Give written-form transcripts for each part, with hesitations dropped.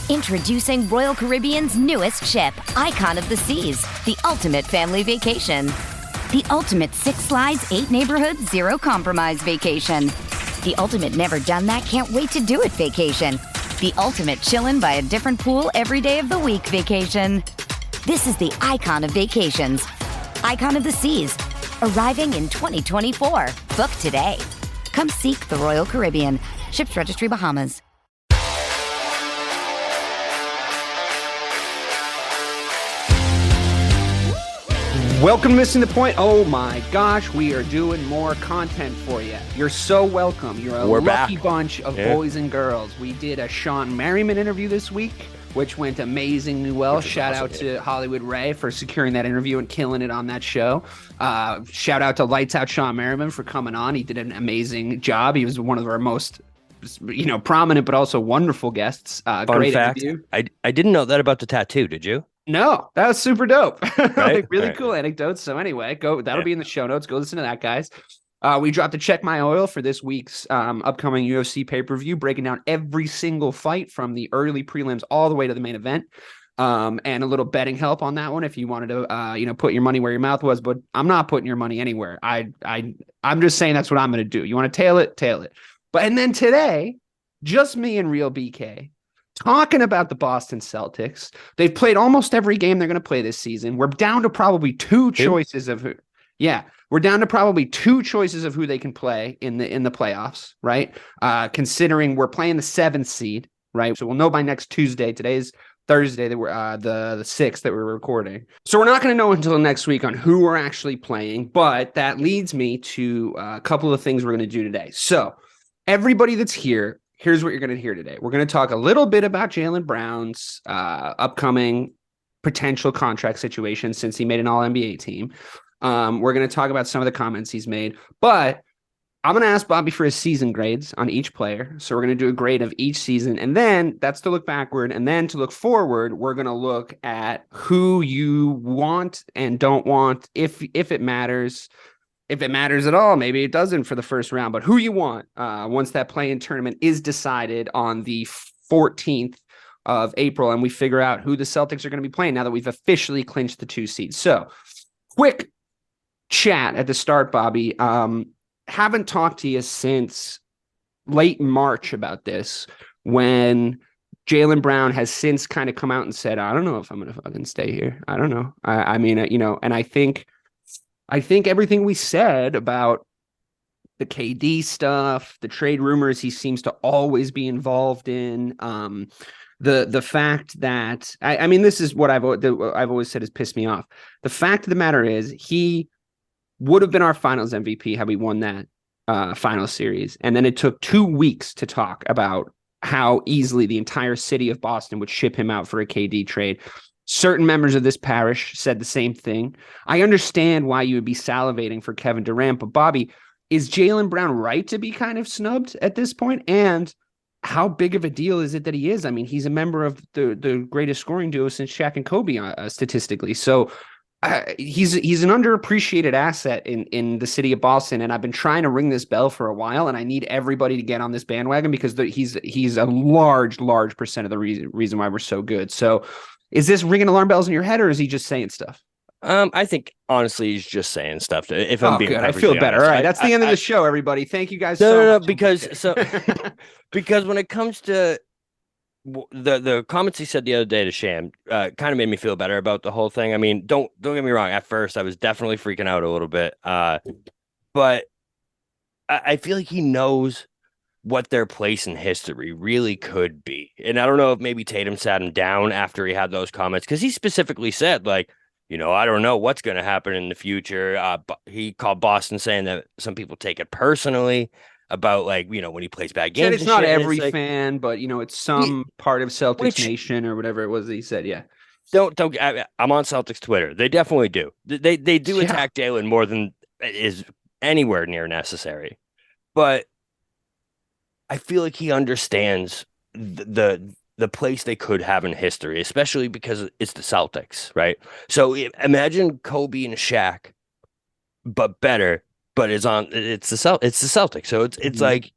Introducing Royal Caribbean's newest ship, Icon of the Seas, the ultimate family vacation. The ultimate 6 slides, 8 neighborhoods, 0 compromise vacation. The ultimate never done that, can't wait to do it vacation. The ultimate chillin' by a different pool every day of the week vacation. This is the Icon of Vacations. Icon of the Seas, arriving in 2024. Book today. Come seek the Royal Caribbean. Ships Registry, Bahamas. Welcome to Missing the Point. Oh my gosh, we are doing more content for you. You're so welcome. You're a lucky bunch of boys and girls. We did a Sean Merriman interview this week, which went amazingly well. Shout out to Hollywood Ray for securing that interview and killing it on that show. Shout out to Lights Out Sean Merriman for coming on. He did an amazing job. He was one of our most prominent but also wonderful guests. Fun great fact, interview. I didn't know that about the tattoo, did you? No, that was super dope. Right? Really cool anecdotes. So anyway, that'll be in the show notes. Go listen to that, guys. We dropped a Check My Oil for this week's upcoming UFC pay-per-view, breaking down every single fight from the early prelims all the way to the main event. And a little betting help on that one if you wanted to put your money where your mouth was, but I'm not putting your money anywhere. I'm just saying that's what I'm going to do. You want to tail it? But and then today, just me and Real BK talking about the Boston Celtics. They've played almost every game they're going to play this season. We're down to probably two choices of who. Yeah, we're down to probably 2 choices of who they can play in the playoffs, right? Considering we're playing the 7th seed, right? So we'll know by next Tuesday. Today's Thursday that we're the 6th that we're recording. So we're not going to know until next week on who we're actually playing, but that leads me to a couple of things we're going to do today. So everybody that's here, here's what you're going to hear today. We're going to talk a little bit about Jaylen Brown's upcoming potential contract situation since he made an All-NBA team. We're going to talk about some of the comments he's made, but I'm going to ask Bobby for his season grades on each player. So we're going to do a grade of each season, and then that's to look backward. And then to look forward, we're going to look at who you want and don't want, if it matters. If it matters at all, maybe it doesn't for the first round, but who you want once that play-in tournament is decided on the 14th of April, and we figure out who the Celtics are going to be playing now that we've officially clinched the 2 seeds. So quick chat at the start, Bobby. Haven't talked to you since late March about this, when Jaylen Brown has since kind of come out and said, I don't know if I'm going to fucking stay here. I don't know. I mean, and I think everything we said about the KD stuff, the trade rumors he seems to always be involved in, the fact that I mean, this is what I've always said has pissed me off. The fact of the matter is, he would have been our Finals MVP had we won that final series, and then it took 2 weeks to talk about how easily the entire city of Boston would ship him out for a KD trade. Certain members of this parish said the same thing. I understand why you would be salivating for Kevin Durant, but Bobby, is Jaylen Brown right to be kind of snubbed at this point? And how big of a deal is it that he is? I mean, he's a member of the greatest scoring duo since Shaq and Kobe, statistically. So he's an underappreciated asset in the city of Boston, and I've been trying to ring this bell for a while, and I need everybody to get on this bandwagon because he's a large percent of the reason why we're so good. So is this ringing alarm bells in your head, or is he just saying stuff? I think honestly he's just saying stuff. If I'm being good, I feel better. Honest. All right, that's the end of the show, everybody. Thank you guys so much. Because when it comes to the comments he said the other day to Sham, kind of made me feel better about the whole thing. I mean, don't get me wrong. At first, I was definitely freaking out a little bit, but I feel like he knows what their place in history really could be. And I don't know if maybe Tatum sat him down after he had those comments, because he specifically said, like, I don't know what's going to happen in the future. He called Boston, saying that some people take it personally about, like, when he plays bad games. It's not every fan, but it's some part of Celtics Nation or whatever it was that he said. Yeah. I'm on Celtics Twitter. They definitely do. They do attack Jaylen more than is anywhere near necessary. But I feel like he understands the place they could have in history, especially because it's the Celtics, right? So imagine Kobe and Shaq, but better. But it's the Celtics. So it's like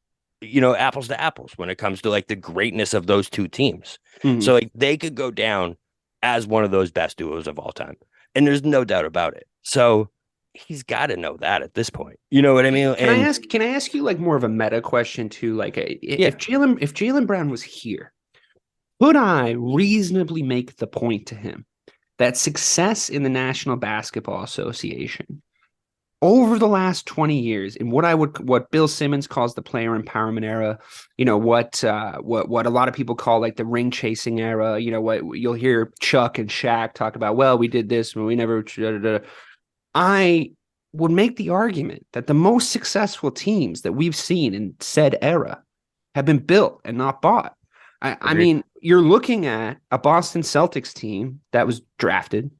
apples to apples when it comes to like the greatness of those two teams. Mhm. So like they could go down as one of those best duos of all time. And there's no doubt about it. So he's got to know that at this point. You know what I mean? Can I ask you like more of a meta question too? Like if Jaylen Brown was here, could I reasonably make the point to him that success in the National Basketball Association over the last 20 years in what Bill Simmons calls the player empowerment era, what a lot of people call like the ring chasing era, what you'll hear Chuck and Shaq talk about, well, we did this when we never I would make the argument that the most successful teams that we've seen in said era have been built and not bought. I mean, you're looking at a Boston Celtics team that was drafted,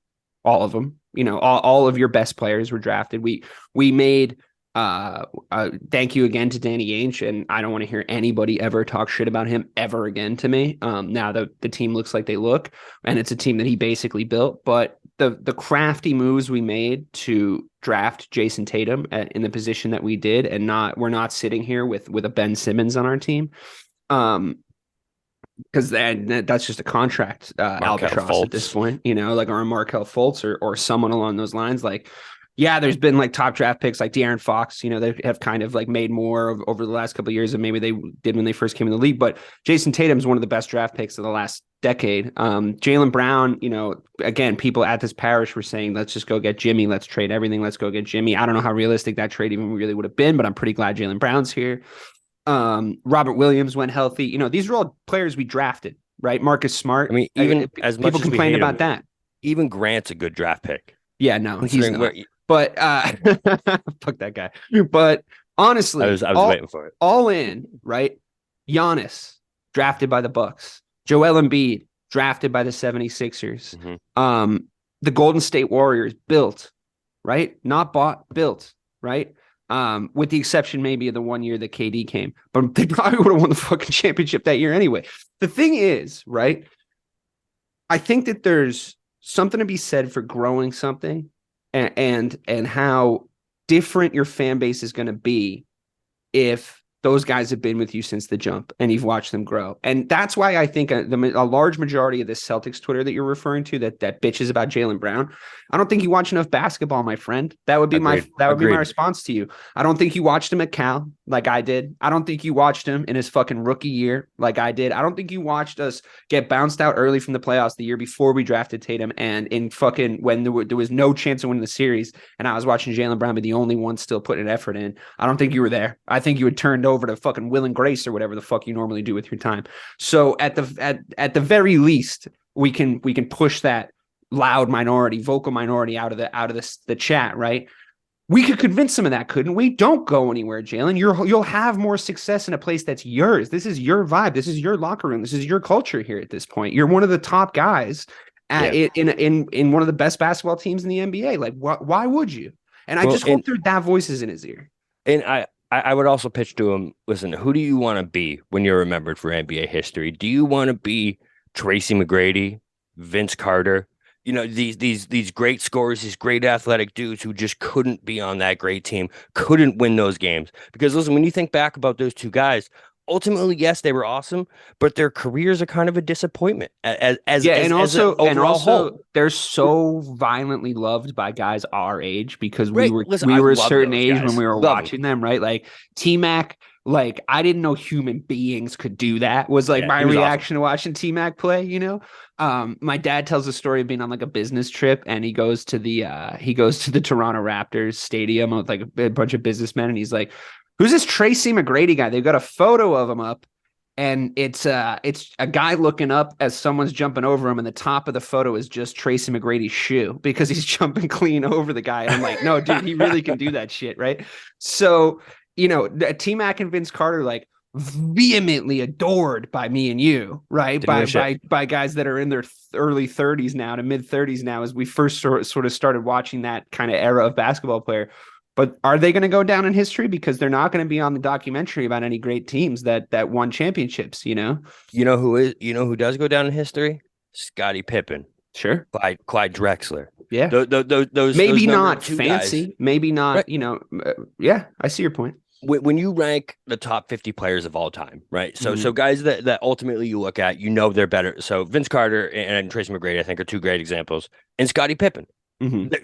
all of them. All of your best players were drafted. We made thank you again to Danny Ainge, and I don't want to hear anybody ever talk shit about him ever again to me. Now the team looks like they look, and it's a team that he basically built. But the crafty moves we made to draft Jason Tatum in the position that we did, and we're not sitting here with a Ben Simmons on our team. Because that's just a contract albatross at this point, like or a Markelle Fultz or someone along those lines. Like, yeah, there's been like top draft picks like De'Aaron Fox, they have kind of like made more over the last couple of years than maybe they did when they first came in the league. But Jason Tatum's one of the best draft picks of the last decade. Jaylen Brown, again, people at this parish were saying, let's just go get Jimmy. Let's trade everything. Let's go get Jimmy. I don't know how realistic that trade even really would have been, but I'm pretty glad Jaylen Brown's here. Robert Williams went healthy. These are all players we drafted, right? Marcus Smart. I mean, even as much people as complained about that. Even Grant's a good draft pick. Yeah, no, he's not. But fuck that guy. But honestly, I was waiting for it. All in, right? Giannis drafted by the Bucks. Joel Embiid drafted by the 76ers. Mm-hmm. The Golden State Warriors built, right? Not bought, built, right? With the exception maybe of the 1 year that KD came, but they probably would have won the fucking championship that year anyway. The thing is, right? I think that there's something to be said for growing something and how different your fan base is going to be if those guys have been with you since the jump and you've watched them grow. And that's why I think a large majority of this Celtics Twitter that you're referring to that bitches about Jaylen Brown, I don't think you watch enough basketball, my friend. That would be my response to you. I don't think you watched him at Cal like I did. I don't think you watched him in his fucking rookie year like I did. I don't think you watched us get bounced out early from the playoffs the year before we drafted Tatum and in fucking when there was no chance of winning the series and I was watching Jaylen Brown be the only one still putting an effort in. I don't think you were there. I think you had turned over to fucking Will and Grace or whatever the fuck you normally do with your time. So at the very least, we can push that loud minority, vocal minority out of the chat, right? We could convince some of that, couldn't we? Don't go anywhere, Jaylen. You'll have more success in a place that's yours. This is your vibe. This is your locker room. This is your culture here at this point. You're one of the top guys in one of the best basketball teams in the NBA. Like, why would you? And I just hope that voices in his ear. And I would also pitch to him, listen, who do you want to be when you're remembered for NBA history? Do you want to be Tracy McGrady, Vince Carter? These great scorers, these great athletic dudes who just couldn't be on that great team, couldn't win those games. Because listen, when you think back about those two guys, ultimately, yes, they were awesome, but their careers are kind of a disappointment. And also, they're so violently loved by guys our age because we were a certain age when we were watching them, right? Like T-Mac. Like, I didn't know human beings could do that was like my reaction to watching T-Mac play, My dad tells a story of being on like a business trip and he goes to the Toronto Raptors stadium with like a bunch of businessmen. And he's like, who's this Tracy McGrady guy? They've got a photo of him up and it's a guy looking up as someone's jumping over him. And the top of the photo is just Tracy McGrady's shoe because he's jumping clean over the guy. And I'm like, no, dude, he really can do that shit. Right. So, T-Mac and Vince Carter, like vehemently adored by me and you, right? By guys that are in their early 30s now to mid 30s now, as we first sort of started watching that kind of era of basketball player. But are they going to go down in history? Because they're not going to be on the documentary about any great teams that won championships, You know who does go down in history? Scottie Pippen. Sure. Clyde Drexler. Yeah. Those maybe those not fancy, guys. maybe not, Right. yeah, I see your point. when you rank the top 50 players of all time, right? So guys that ultimately you look at, they're better. So Vince Carter and Tracy McGrady, I think, are two great examples, and Scottie Pippen.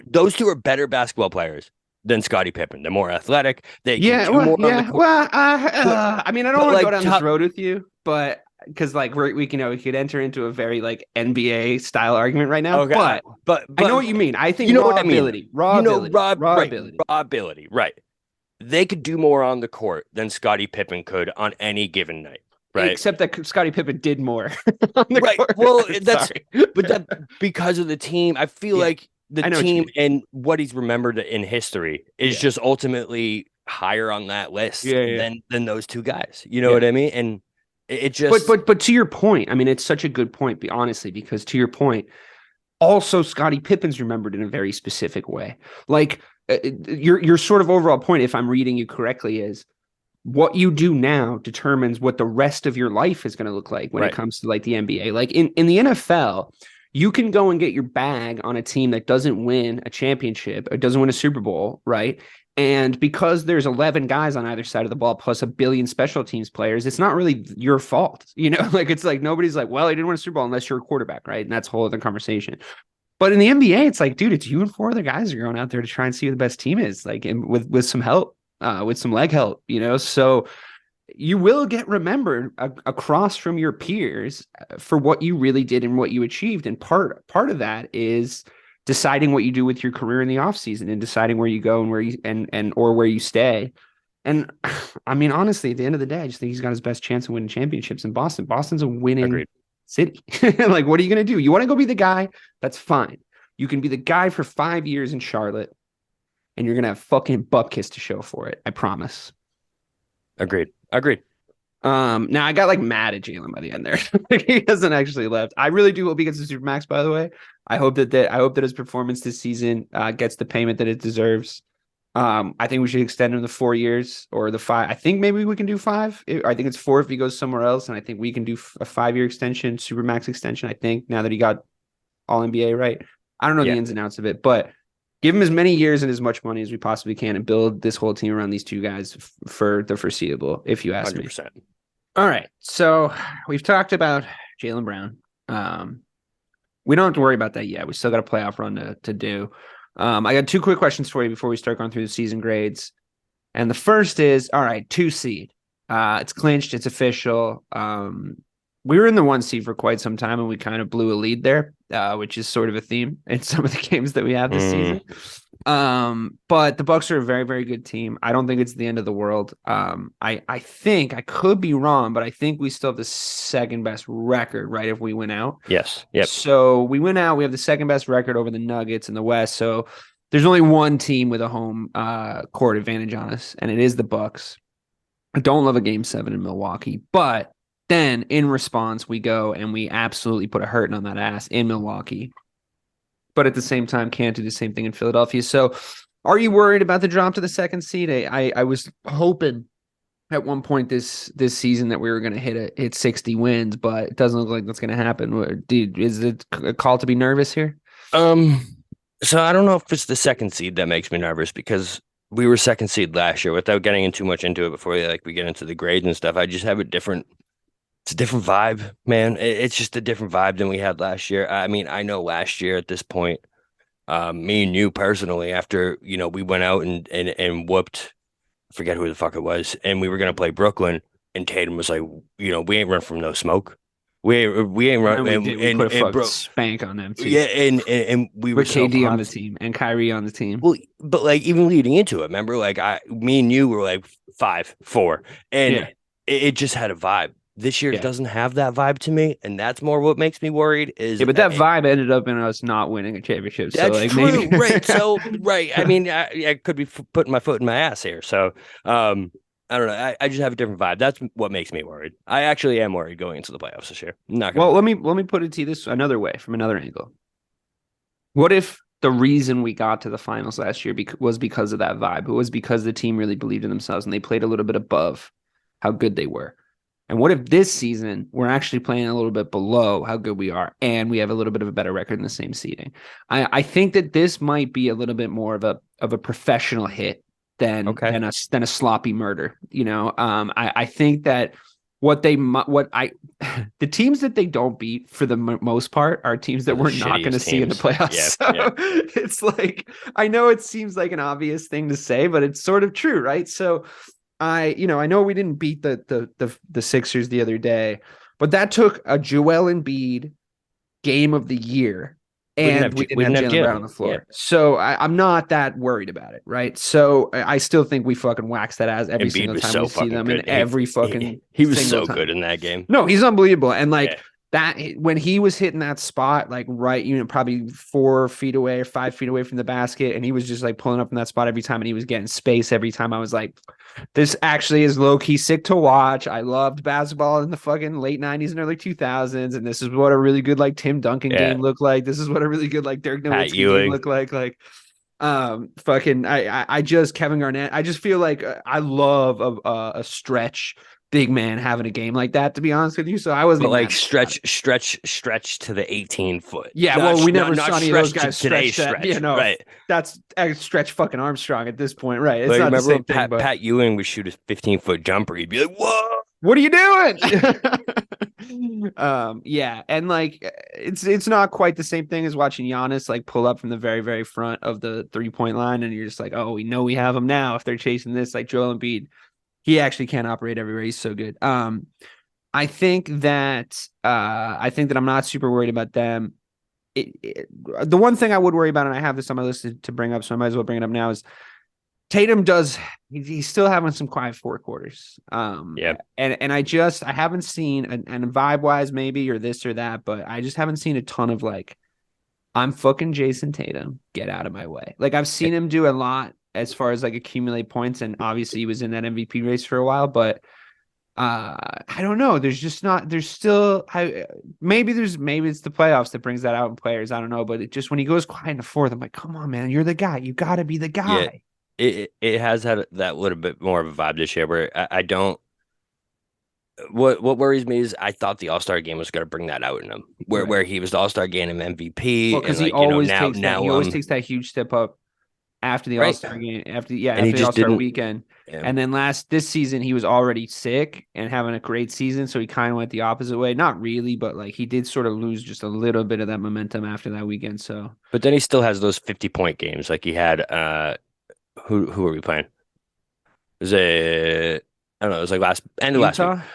Those two are better basketball players than Scottie Pippen. They're more athletic. They can do more on the court. Well, I mean, I don't want to go down this road with you, but because like we could enter into a very like NBA style argument right now. Okay, but I know what you mean. I think you know raw what I mean. ability, raw ability, right? They could do more on the court than Scottie Pippen could on any given night. Right. Except that Scottie Pippen did more on the right. court. Well, because of the team, I feel like the team and what he's remembered in history is just ultimately higher on that list than those two guys. You know what I mean? And it just but to your point, I mean, it's such a good point, honestly, because to your point, also Scottie Pippen's remembered in a very specific way. Like your sort of overall point, if I'm reading you correctly, is what you do now determines what the rest of your life is going to look like when it comes to like the NBA. Like in the NFL, you can go and get your bag on a team that doesn't win a championship or doesn't win a Super Bowl, right? And because there's 11 guys on either side of the ball plus a billion special teams players, it's not really your fault. Like it's like nobody's like, well, he didn't win a Super Bowl unless you're a quarterback, right? And that's a whole other conversation. But in the NBA, it's like, dude, it's you and four other guys that are going out there to try and see who the best team is, like with some help. With some leg help, so you will get remembered across from your peers for what you really did and what you achieved. And part of that is deciding what you do with your career in the offseason and deciding where you go and where you or where you stay. And I mean, honestly, at the end of the day, I just think he's got his best chance of winning championships in Boston. Boston's a winning city. Like, what are you going to do? You want to go be the guy? That's fine. You can be the guy for 5 years in Charlotte. And you're going to have fucking butt kiss to show for it. I promise. Agreed. Now I got like mad at Jaylen by the end there. He hasn't actually left. I really do hope he gets the Supermax, by the way. I hope that his performance this season gets the payment that it deserves. I think we should extend him to 4 years or the 5. I think maybe we can do 5. I think it's 4 if he goes somewhere else. And I think we can do a 5-year extension, Supermax extension, I think, now that he got all NBA, right? I don't know the ins and outs of it, but give him as many years and as much money as we possibly can and build this whole team around these two guys for the foreseeable, if you ask 100%. me. All right. So we've talked about Jaylen Brown. We don't have to worry about that yet. We still got a playoff run to do. I got 2 quick questions for you before we start going through the season grades. And the first is, all right, 2 seed. It's clinched. It's official. We were in the 1 seed for quite some time, and we kind of blew a lead there, which is sort of a theme in some of the games that we have this season. But the Bucks are a very, very good team. I don't think it's the end of the world. I think I could be wrong, but I think we still have the second best record, right? If we win out. Yes. Yep. So we win out. We have the second best record over the Nuggets in the West. So there's only one team with a home court advantage on us, and it is the Bucks. I don't love a Game 7 in Milwaukee, but then in response, we go and we absolutely put a hurting on that ass in Milwaukee. But at the same time, can't do the same thing in Philadelphia. So are you worried about the drop to the second seed? I was hoping at one point this season that we were going to hit 60 wins, but it doesn't look like that's going to happen. Dude, is it a call to be nervous here? So I don't know if it's the second seed that makes me nervous, because we were second seed last year. Without getting too much into it before we get into the grades and stuff, I just have it's a different vibe, man. It's just a different vibe than we had last year. I mean, I know last year at this point, me and you personally, after, we went out and whooped, I forget who the fuck it was, and we were going to play Brooklyn, and Tatum was like, we ain't run from no smoke. We ain't run. We put a spank on them too. Yeah, and we were with KD on the team and Kyrie on the team. Well, but like even leading into it, remember, like me and you were like 5-4, and it just had a vibe. This year doesn't have that vibe to me, and that's more what makes me worried. But that vibe ended up in us not winning a championship. That's so, true, maybe... right? So, right. I mean, I could be putting my foot in my ass here. So, I don't know. I just have a different vibe. That's what makes me worried. I actually am worried going into the playoffs this year. Let me put it to you this another way, from another angle. What if the reason we got to the finals last year was because of that vibe? It was because the team really believed in themselves and they played a little bit above how good they were. And what if this season we're actually playing a little bit below how good we are, and we have a little bit of a better record in the same seeding? I think that this might be a little bit more of a professional hit than a sloppy murder. I think that the teams that they don't beat for the most part are teams that we're not going to see in the playoffs. It's like, I know it seems like an obvious thing to say, but it's sort of true, right? So I know we didn't beat the Sixers the other day, but that took a Joel Embiid game of the year. And we didn't have Jaylen Brown on the floor. Yeah. So I'm not that worried about it, right? So I still think we fucking wax that ass every single time we see them, and every fucking he was so good in that game. No, he's unbelievable. And that when he was hitting that spot, like right, probably 4 feet away or 5 feet away from the basket, and he was just like pulling up in that spot every time, and he was getting space every time. I was like, this actually is low-key sick to watch. I loved basketball in the fucking late 90s and early 2000s, and this is what a really good like Tim Duncan game looked like. This is what a really good like Dirk Nowitzki game looked like. I just Kevin Garnett. I just feel like I love a stretch big man having a game like that, to be honest with you. So I wasn't stretch to the 18-foot. Yeah, well, we never saw any of those guys stretch that. Right. That's a stretch fucking Armstrong at this point, right? It's not the same thing. Pat Ewing would shoot a 15-foot jumper. He'd be like, "Whoa, what are you doing?" And like it's not quite the same thing as watching Giannis like pull up from the very, very front of the 3-point line, and you're just like, oh, we know we have him now. If they're chasing this, like Joel Embiid. He actually can't operate everywhere. He's so good. I think that I'm not super worried about them. The one thing I would worry about, and I have this on my list to bring up, so I might as well bring it up now, is Tatum he's still having some quiet fourth quarters. And I haven't seen, and vibe wise maybe, or this or that, but I just haven't seen a ton of like, I'm fucking Jason Tatum, get out of my way. Like I've seen him do a lot as far as like accumulate points, and obviously he was in that MVP race for a while, but I don't know. Maybe it's the playoffs that brings that out in players. I don't know, but it just, when he goes quiet in the fourth, I'm like, come on, man, you're the guy. You got to be the guy. Yeah, it has had that little bit more of a vibe this year where I don't. What worries me is I thought the All-Star game was going to bring that out in him, where he was the All-Star game and MVP. Well, because he always takes that huge step up after the All-Star game, after the All-Star weekend. Yeah. And then this season, he was already sick and having a great season, so he kind of went the opposite way. Not really, but like he did sort of lose just a little bit of that momentum after that weekend. So, but then he still has those 50-point games, like he had. Who are we playing? Was it? I don't know. It was like last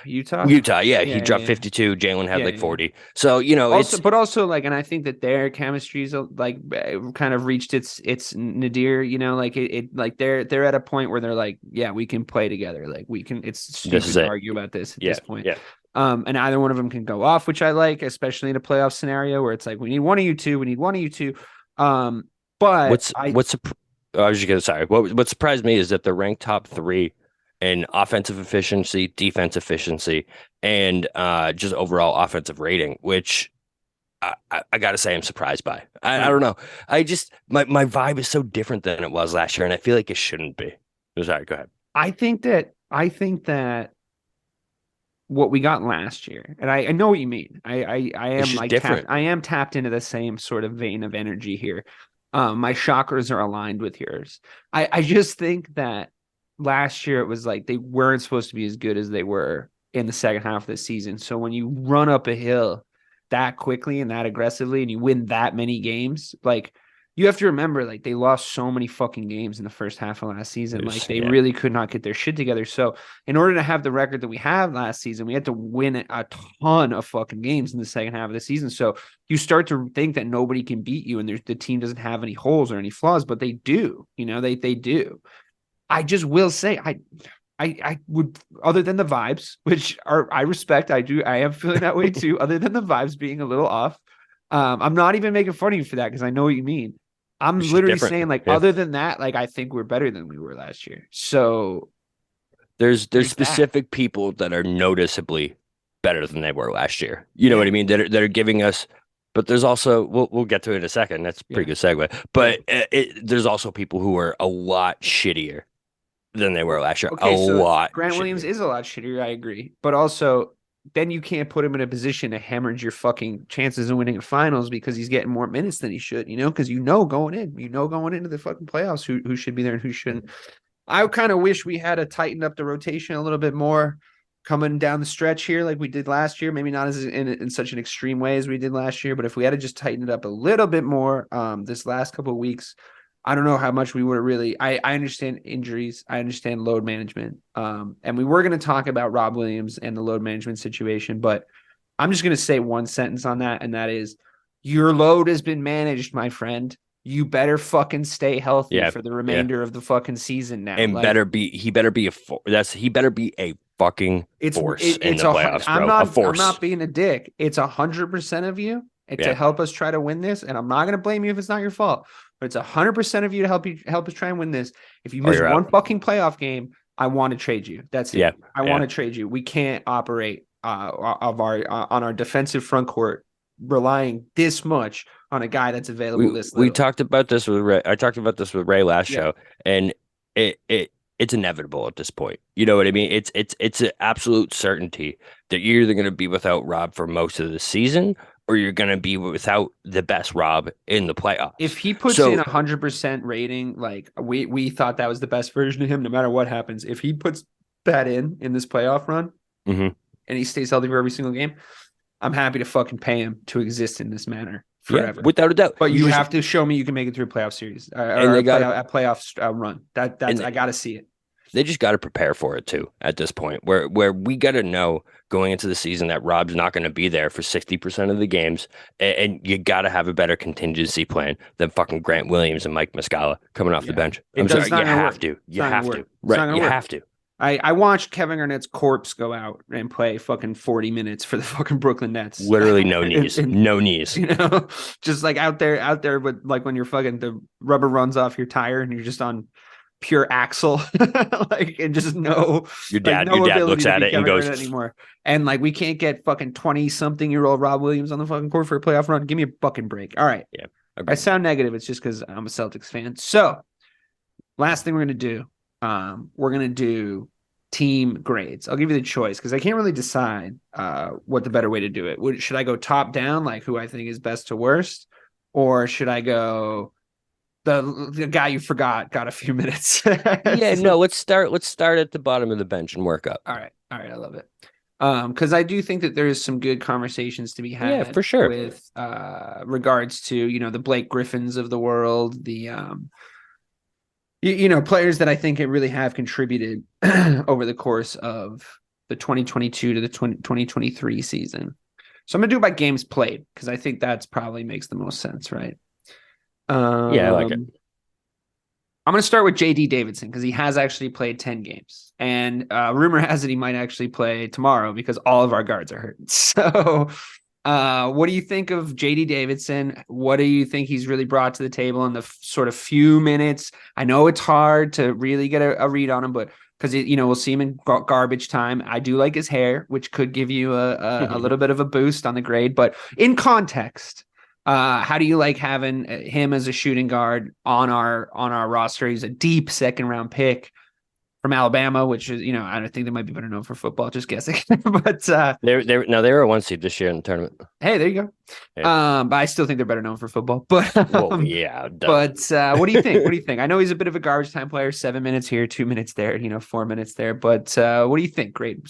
Utah. Yeah, he dropped 52. Jaylen had like 40. So also like, and I think that their chemistry's like kind of reached its nadir. Like they're at a point where they're like, yeah, we can play together. Like we can. It's stupid to argue about this at this point. Yeah. And either one of them can go off, which I like, especially in a playoff scenario where it's like we need one of you two. But what surprised me is that they're ranked top 3 in offensive efficiency, defense efficiency, and just overall offensive rating, which I got to say I'm surprised by. I don't know. I just my vibe is so different than it was last year, and I feel like it shouldn't be. Sorry, go ahead. I think that what we got last year, and I know what you mean. I am like I am tapped into the same sort of vein of energy here. My chakras are aligned with yours. I just think that last year it was like they weren't supposed to be as good as they were in the second half of the season. So when you run up a hill that quickly and that aggressively and you win that many games, like you have to remember, like they lost so many fucking games in the first half of last season. Like they really could not get their shit together. So in order to have the record that we have last season, we had to win a ton of fucking games in the second half of the season. So you start to think that nobody can beat you and the team doesn't have any holes or any flaws, but they do, they do. I just will say, I would, other than the vibes, which I respect, I am feeling that way too, other than the vibes being a little off. I'm not even making fun of you for that because I know what you mean. I'm literally saying, like, other than that, like, I think we're better than we were last year. So there's specific people that are noticeably better than they were last year. You know what I mean? That are giving us. But there's also, we'll get to it in a second. That's a pretty good segue. But there's also people who are a lot shittier than they were last year. Grant Williams is a lot shittier. I agree. But also, then you can't put him in a position to hemorrhage your fucking chances of winning a finals because he's getting more minutes than he should, because going into the fucking playoffs who should be there and who shouldn't. I kind of wish we had tightened up the rotation a little bit more coming down the stretch here like we did last year. Maybe not as in such an extreme way as we did last year, but if we had to just tighten it up a little bit more this last couple of weeks, I don't know how much we would have really. I understand injuries. I understand load management. And we were going to talk about Rob Williams and the load management situation, but I'm just going to say one sentence on that, and that is your load has been managed, my friend. You better fucking stay healthy for the remainder of the fucking season now. And he better be a fucking force in the playoffs, bro. I'm not being a dick. It's 100% of you to help us try to win this, and I'm not going to blame you if it's not your fault. But it's 100% of you to help us try and win this. If you miss one fucking playoff game, I want to trade you. That's it. I want to trade you. We can't operate on our defensive front court relying this much on a guy that's available this little. We talked about this with Ray. I talked about this with Ray last show, and it's inevitable at this point. You know what I mean? It's an absolute certainty that you're either going to be without Rob for most of the season, or you're going to be without the best Rob in the playoffs. If he puts in 100% rating, like we thought that was the best version of him, no matter what happens, if he puts that in this playoff run and he stays healthy for every single game, I'm happy to fucking pay him to exist in this manner forever. Without a doubt. But you have to show me you can make it through a playoff series or a playoff run. I got to see it. They just got to prepare for it too at this point, where we got to know going into the season that Rob's not going to be there for 60% of the games, and you got to have a better contingency plan than fucking Grant Williams and Mike Muscala coming off the bench. I'm sorry, you have to. You have to. Right, you have to. I watched Kevin Garnett's corpse go out and play fucking 40 minutes for the fucking Brooklyn Nets. Literally no knees. No knees. You know, just like out there, but like when you're fucking the rubber runs off your tire and you're just on pure axle, like, and just your dad looks at it and goes anymore. And like, we can't get fucking 20-something-year-old Rob Williams on the fucking court for a playoff run. Give me a fucking break. All right. Yeah. If I sound negative, it's just because I'm a Celtics fan. So last thing we're going to do, we're going to do team grades. I'll give you the choice because I can't really decide what the better way to do it. Should I go top down, like who I think is best to worst, or should I go the guy you forgot got a few minutes? Let's start at the bottom of the bench and work up. All right, I love it. Because I do think that there is some good conversations to be had. Yeah, for sure. With regards to the Blake Griffins of the world, the players that I think really have contributed over the course of the 2022 to the 2023 season. So I'm gonna do it by games played because I think that's probably makes the most sense, right? I like it. I'm going to start with JD Davidson because he has actually played 10 games. And rumor has it he might actually play tomorrow because all of our guards are hurt. So what do you think of JD Davidson? What do you think he's really brought to the table in the sort of few minutes? I know it's hard to really get a read on him, but because we'll see him in garbage time. I do like his hair, which could give you a little bit of a boost on the grade. But in context, how do you like having him as a shooting guard on our roster? He's a deep second round pick from Alabama, which is, I don't think they might be better known for football, just guessing. But they were a 1 seed this year in the tournament. Hey, there you go. Yeah. But I still think they're better known for football. But what do you think? What do you think? I know he's a bit of a garbage time player, 7 minutes here, 2 minutes there, 4 minutes there. But what do you think? Grade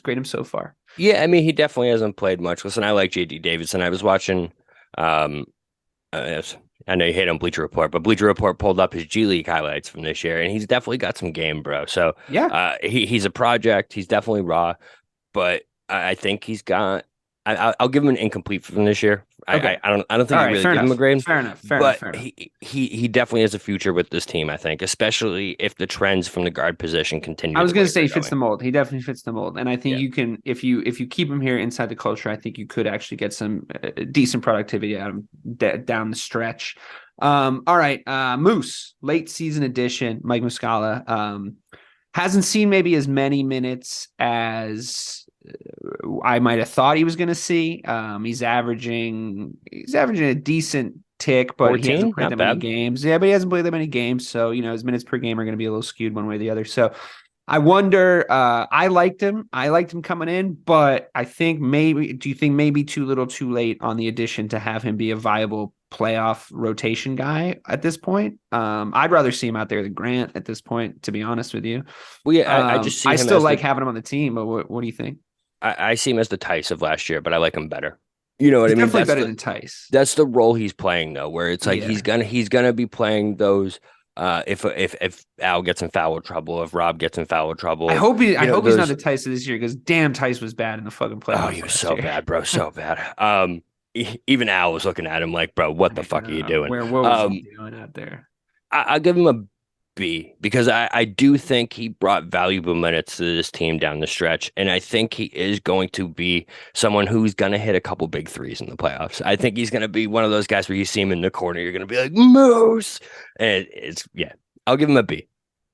him so far. Yeah, I mean, he definitely hasn't played much. Listen, I like JD Davidson. I was watching I know you hate on Bleacher Report, but Bleacher Report pulled up his G League highlights from this year, and he's definitely got some game, bro. So yeah, he's a project. He's definitely raw, but I think he's got. I'll give him an incomplete from this year. Okay. I don't think I really give him a grade. Fair enough. He definitely has a future with this team. I think, especially if the trends from the guard position continue. I was going to say he fits the mold. He definitely fits the mold, and I think you can if you keep him here inside the culture. I think you could actually get some decent productivity out of him down the stretch. All right, Moose, late season addition, Mike Muscala, hasn't seen maybe as many minutes as I might have thought he was going to see. He's averaging a decent tick, but 14? He hasn't played that many games. Yeah, but he hasn't played that many games, so his minutes per game are going to be a little skewed one way or the other. So I wonder. I liked him. Coming in, but I think maybe. Do you think maybe too little, too late on the addition to have him be a viable playoff rotation guy at this point. I'd rather see him out there than Grant at this point, to be honest with you. Well, yeah, I just see I him still as like having him on the team, but what do you think? I see him as the Tice of last year, but I like him better. You know what He's I mean? definitely better than Tice. That's the role he's playing though, where it's like he's gonna be playing those. If Al gets in foul trouble, if Rob gets in foul trouble, I hope he's not the Tice of this year, because damn, Tice was bad in the fucking playoffs. Oh, he was so bad, bro, so bad. Even Al was looking at him like, bro, what the fuck are you doing? What was he doing out there? I'll give him a B, because I do think he brought valuable minutes to this team down the stretch, and I think he is going to be someone who's going to hit a couple big threes in the playoffs. I think he's going to be one of those guys where you see him in the corner, you're going to be like, Moose! And I'll give him a B.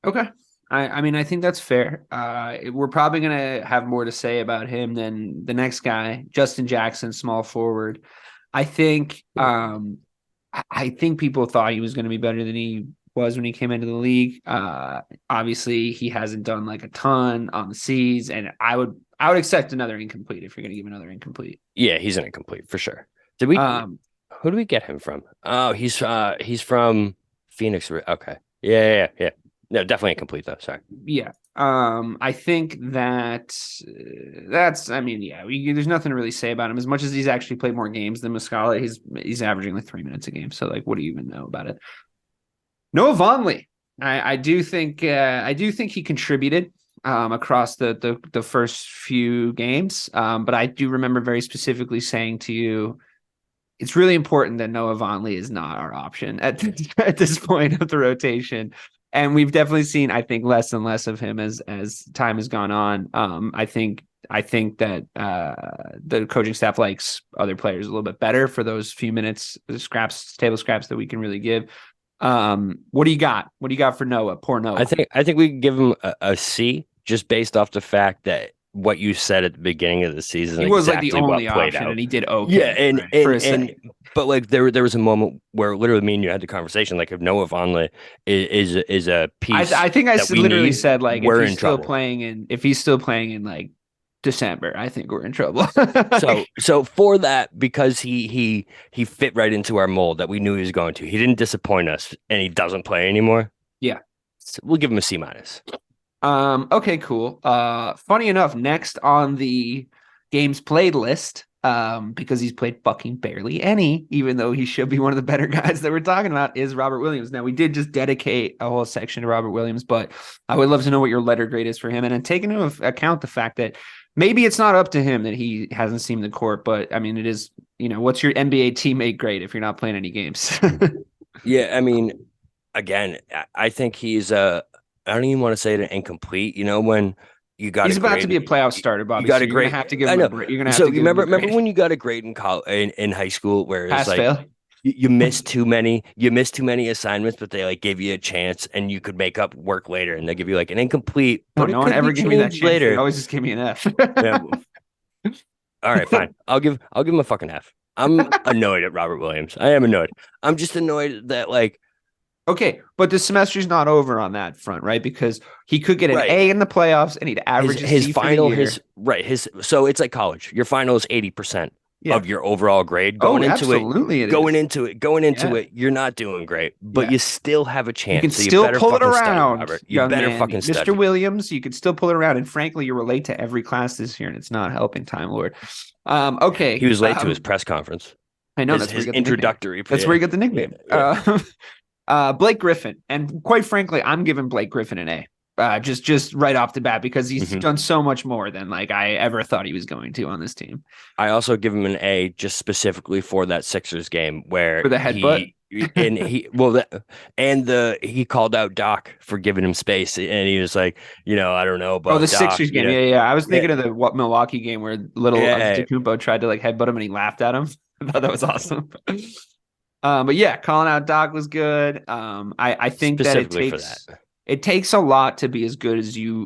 Okay. I mean, I think that's fair. We're probably going to have more to say about him than the next guy, Justin Jackson, small forward. I think people thought he was going to be better than he was when he came into the league. Obviously, he hasn't done like a ton on the C's, and I would accept another incomplete if you're going to give another incomplete. Yeah, he's an incomplete for sure. Did we? Who do we get him from? Oh, he's from Phoenix. Okay. Yeah. No, definitely incomplete though. Sorry. Yeah. I think that's. I mean, yeah. There's nothing to really say about him. As much as he's actually played more games than Mazzulla, he's averaging like 3 minutes a game. So like, what do you even know about it? Noah Vonleh. I do think he contributed across the first few games. But I do remember very specifically saying to you, it's really important that Noah Vonleh is not our option at this point of the rotation. And we've definitely seen, I think, less and less of him as time has gone on. I think that the coaching staff likes other players a little bit better for those few minutes, table scraps that we can really give. What do you got? What do you got for Noah? Poor Noah. I think we can give him a C, just based off the fact that what you said at the beginning of the season. He was exactly like the only option, and he did okay. Yeah, but like there was a moment where literally me and you had the conversation. Like, if Noah Vonleh is a piece, I think I literally said like, we're if he's in still trouble. if he's still playing in like December, I think we're in trouble. so for that, because he fit right into our mold that we knew he was going to. He didn't disappoint us, and he doesn't play anymore. Yeah, so we'll give him a C-. Okay, cool. Funny enough, next on the games played list, because he's played fucking barely any, even though he should be one of the better guys that we're talking about, is Robert Williams. Now, we did just dedicate a whole section to Robert Williams, but I would love to know what your letter grade is for him, and then take into account the fact that maybe it's not up to him that he hasn't seen the court, but I mean, it is, what's your NBA teammate grade if you're not playing any games? Yeah, I mean, again, I think he's I don't even want to say it incomplete. When you got he's about to be a playoff starter, Bobby. You got so a great. You're gonna have to give him. You're gonna have to. Remember when you got a grade in college, in high school, where it's like fail. You missed too many assignments, but they like gave you a chance, and you could make up work later, and they give you like an incomplete. No one ever gave me that chance. Later. They always just gave me an F. Yeah. All right, fine. I'll give him a fucking F. I'm annoyed at Robert Williams. I am annoyed. I'm just annoyed that like. Okay, but the semester's not over on that front, right? Because he could get an A in the playoffs, and he'd average his C final. for the year. So it's like college. Your final is 80% of your overall grade. Going into it, you're not doing great, but you still have a chance. You can so still you pull it around, study, Robert. You better man. fucking study. Mr. Williams, you could still pull it around, and frankly, you're late to every class this year, and it's not helping, Time Lord. Okay, he was late to his press conference. I know that's his introductory. That's where he got the nickname. Blake Griffin, and quite frankly, I'm giving Blake Griffin an A, just right off the bat, because he's done so much more than like I ever thought he was going to on this team. I also give him an A just specifically for that Sixers game where for the headbutt. He called out Doc for giving him space, and he was like, I don't know about the Doc, Sixers game. Yeah. I was thinking of the Milwaukee game where little Antetokounmpo tried to like headbutt him, and he laughed at him. I thought that was awesome. But yeah, calling out Doc was good. I think that it takes a lot to be as good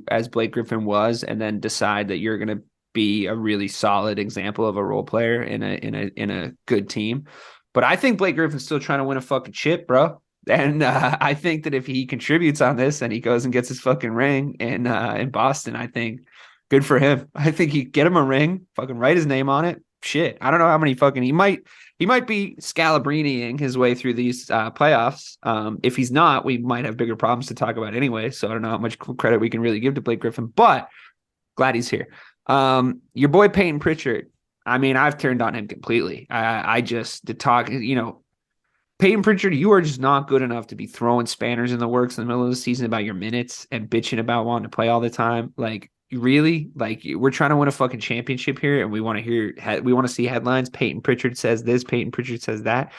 as Blake Griffin was, and then decide that you're going to be a really solid example of a role player in a good team. But I think Blake Griffin's still trying to win a fucking chip, bro. And I think that if he contributes on this and he goes and gets his fucking ring in Boston, I think good for him. I think he get him a ring, fucking write his name on it, shit. I don't know how many fucking he might be Scalabriniing his way through these playoffs. If he's not, we might have bigger problems to talk about anyway. So I don't know how much credit we can really give to Blake Griffin, but glad he's here. Your boy Payton Pritchard. I mean, I've turned on him completely. I just to talk, Payton Pritchard, you are just not good enough to be throwing spanners in the works in the middle of the season about your minutes and bitching about wanting to play all the time. Like, really? Like, we're trying to win a fucking championship here, and we want to see headlines. Payton Pritchard says this, Payton Pritchard says that.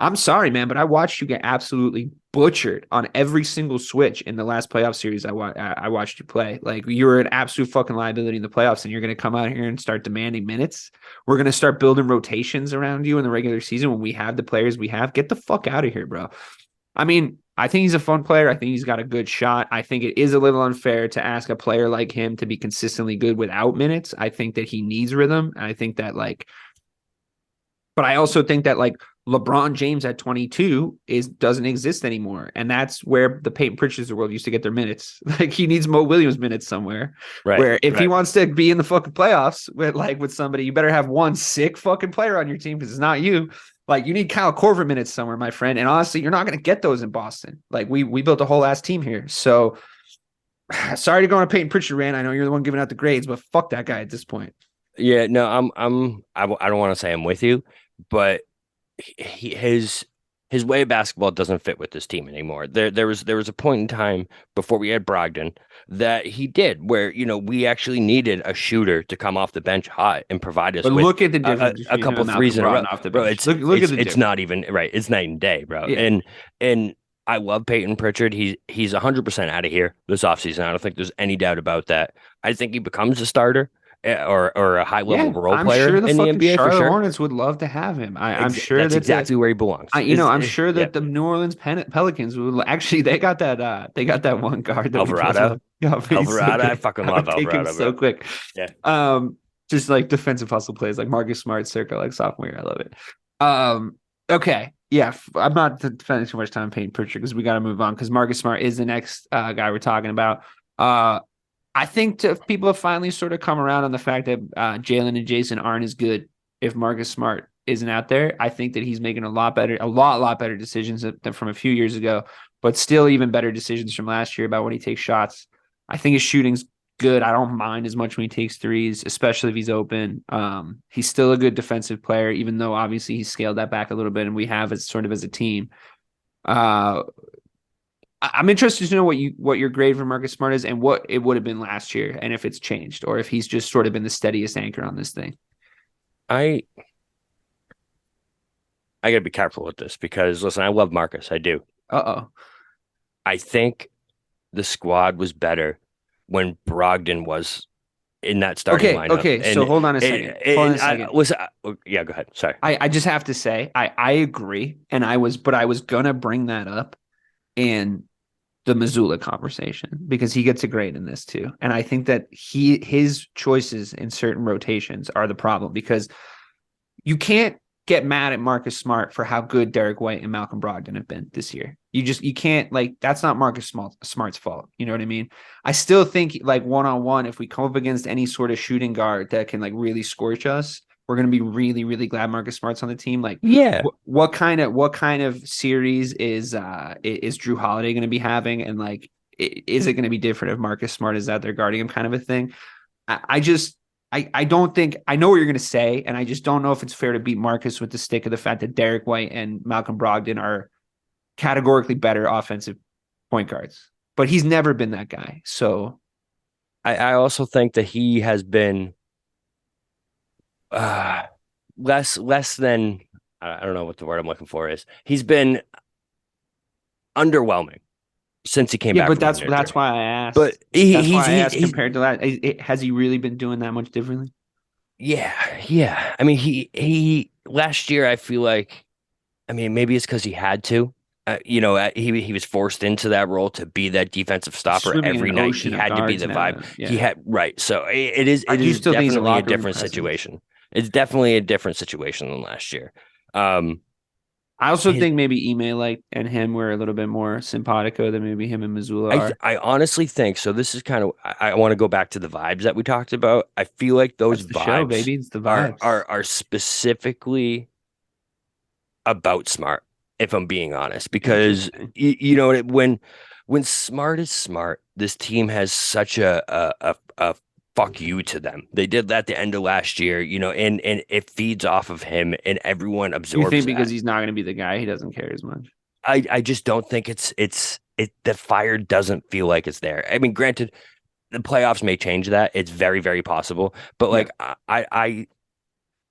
I'm sorry, man, but I watched you get absolutely butchered on every single switch in the last playoff series I watched you play. Like, you're an absolute fucking liability in the playoffs, and you're going to come out here and start demanding minutes. We're going to start building rotations around you in the regular season when we have the players we have. Get the fuck out of here, bro. I mean, I think he's a fun player. I think he's got a good shot. I think it is a little unfair to ask a player like him to be consistently good without minutes. I think that he needs rhythm. I think that but I also think that LeBron James at 22 doesn't exist anymore. And that's where the Payton Pritchards of the world used to get their minutes. Like, he needs Mo Williams minutes somewhere. Right. Where if he wants to be in the fucking playoffs with somebody, you better have one sick fucking player on your team because it's not you. Like, you need Kyle Korver minutes somewhere, my friend. And honestly, you're not going to get those in Boston. Like, we built a whole ass team here. So sorry to go on a Payton Pritchard rant. I know you're the one giving out the grades, but fuck that guy at this point. Yeah, no, I don't want to say I'm with you, but his way of basketball doesn't fit with this team anymore. There was a point in time before we had Brogdon that he did where we actually needed a shooter to come off the bench hot and provide us. But look at the difference. A couple threes in a row, bro. It's at the difference. Not even right. It's night and day, bro. Yeah. And I love Payton Pritchard. He's 100% out of here this offseason. I don't think there's any doubt about that. I think he becomes a starter. Or a high level role player in the NBA Charlotte for sure. Hornets would love to have him. I'm sure that's exactly where he belongs. I'm sure that the New Orleans Pelicans would actually. They got that one guard that Alvarado. Alvarado, I fucking love Alvarado. So quick. Yeah. Just like defensive hustle plays, like Marcus Smart, circa sophomore year. I love it. Okay. Yeah, I'm not spending too much time Payton Pritchard because we got to move on because Marcus Smart is the next guy we're talking about. I think people have finally sort of come around on the fact that Jaylen and Jason aren't as good if Marcus Smart isn't out there. I think that he's making a lot better decisions than from a few years ago, but still even better decisions from last year about when he takes shots. I think his shooting's good. I don't mind as much when he takes threes, especially if he's open. He's still a good defensive player, even though obviously he's scaled that back a little bit, and we have as a team. I'm interested to know what your grade for Marcus Smart is and what it would have been last year and if it's changed or if he's just sort of been the steadiest anchor on this thing. I got to be careful with this because, listen, I love Marcus. I do. I think the squad was better when Brogdon was in that starting lineup. Okay, so hold on a second. Yeah, go ahead. Sorry. I just have to say, I agree, and I was going to bring that up in the Mazzulla conversation because he gets a grade in this too. And I think that his choices in certain rotations are the problem because you can't get mad at Marcus Smart for how good Derek White and Malcolm Brogdon have been this year. You can't that's not Marcus Smart's fault. You know what I mean? I still think one-on-one, if we come up against any sort of shooting guard that can really scorch us, we're going to be really, really glad Marcus Smart's on the team. What kind of series is Drew Holiday going to be having? And is it going to be different if Marcus Smart is out there guarding him kind of a thing? I don't think I know what you're going to say. And I just don't know if it's fair to beat Marcus with the stick of the fact that Derek White and Malcolm Brogdon are categorically better offensive point guards, but he's never been that guy. So I also think that he has been, less than I don't know what the word I'm looking for is. He's been underwhelming since he came back. But that's why I asked. But he's compared to that. Has he really been doing that much differently? Yeah. I mean, he last year. I feel like, maybe it's because he had to. He was forced into that role to be that defensive stopper every night. He had to be the vibe. Yeah. He had right. So it is definitely a different situation. It's definitely a different situation than last year. I also think maybe Ime and him were a little bit more simpatico than maybe him and Mazzulla are. I honestly think so. This is kind of I want to go back to the vibes that we talked about. I feel like those That's the show, vibes baby. It's the vibes. are specifically about Smart, if I'm being honest, because you know when Smart is smart, this team has such a fuck you to them. They did that at the end of last year, you know, and it feeds off of him, and everyone absorbs. You think that. because he's not going to be the guy, he doesn't care as much. I just don't think the fire doesn't feel like it's there. I mean, granted, the playoffs may change that. It's very, very possible. But like I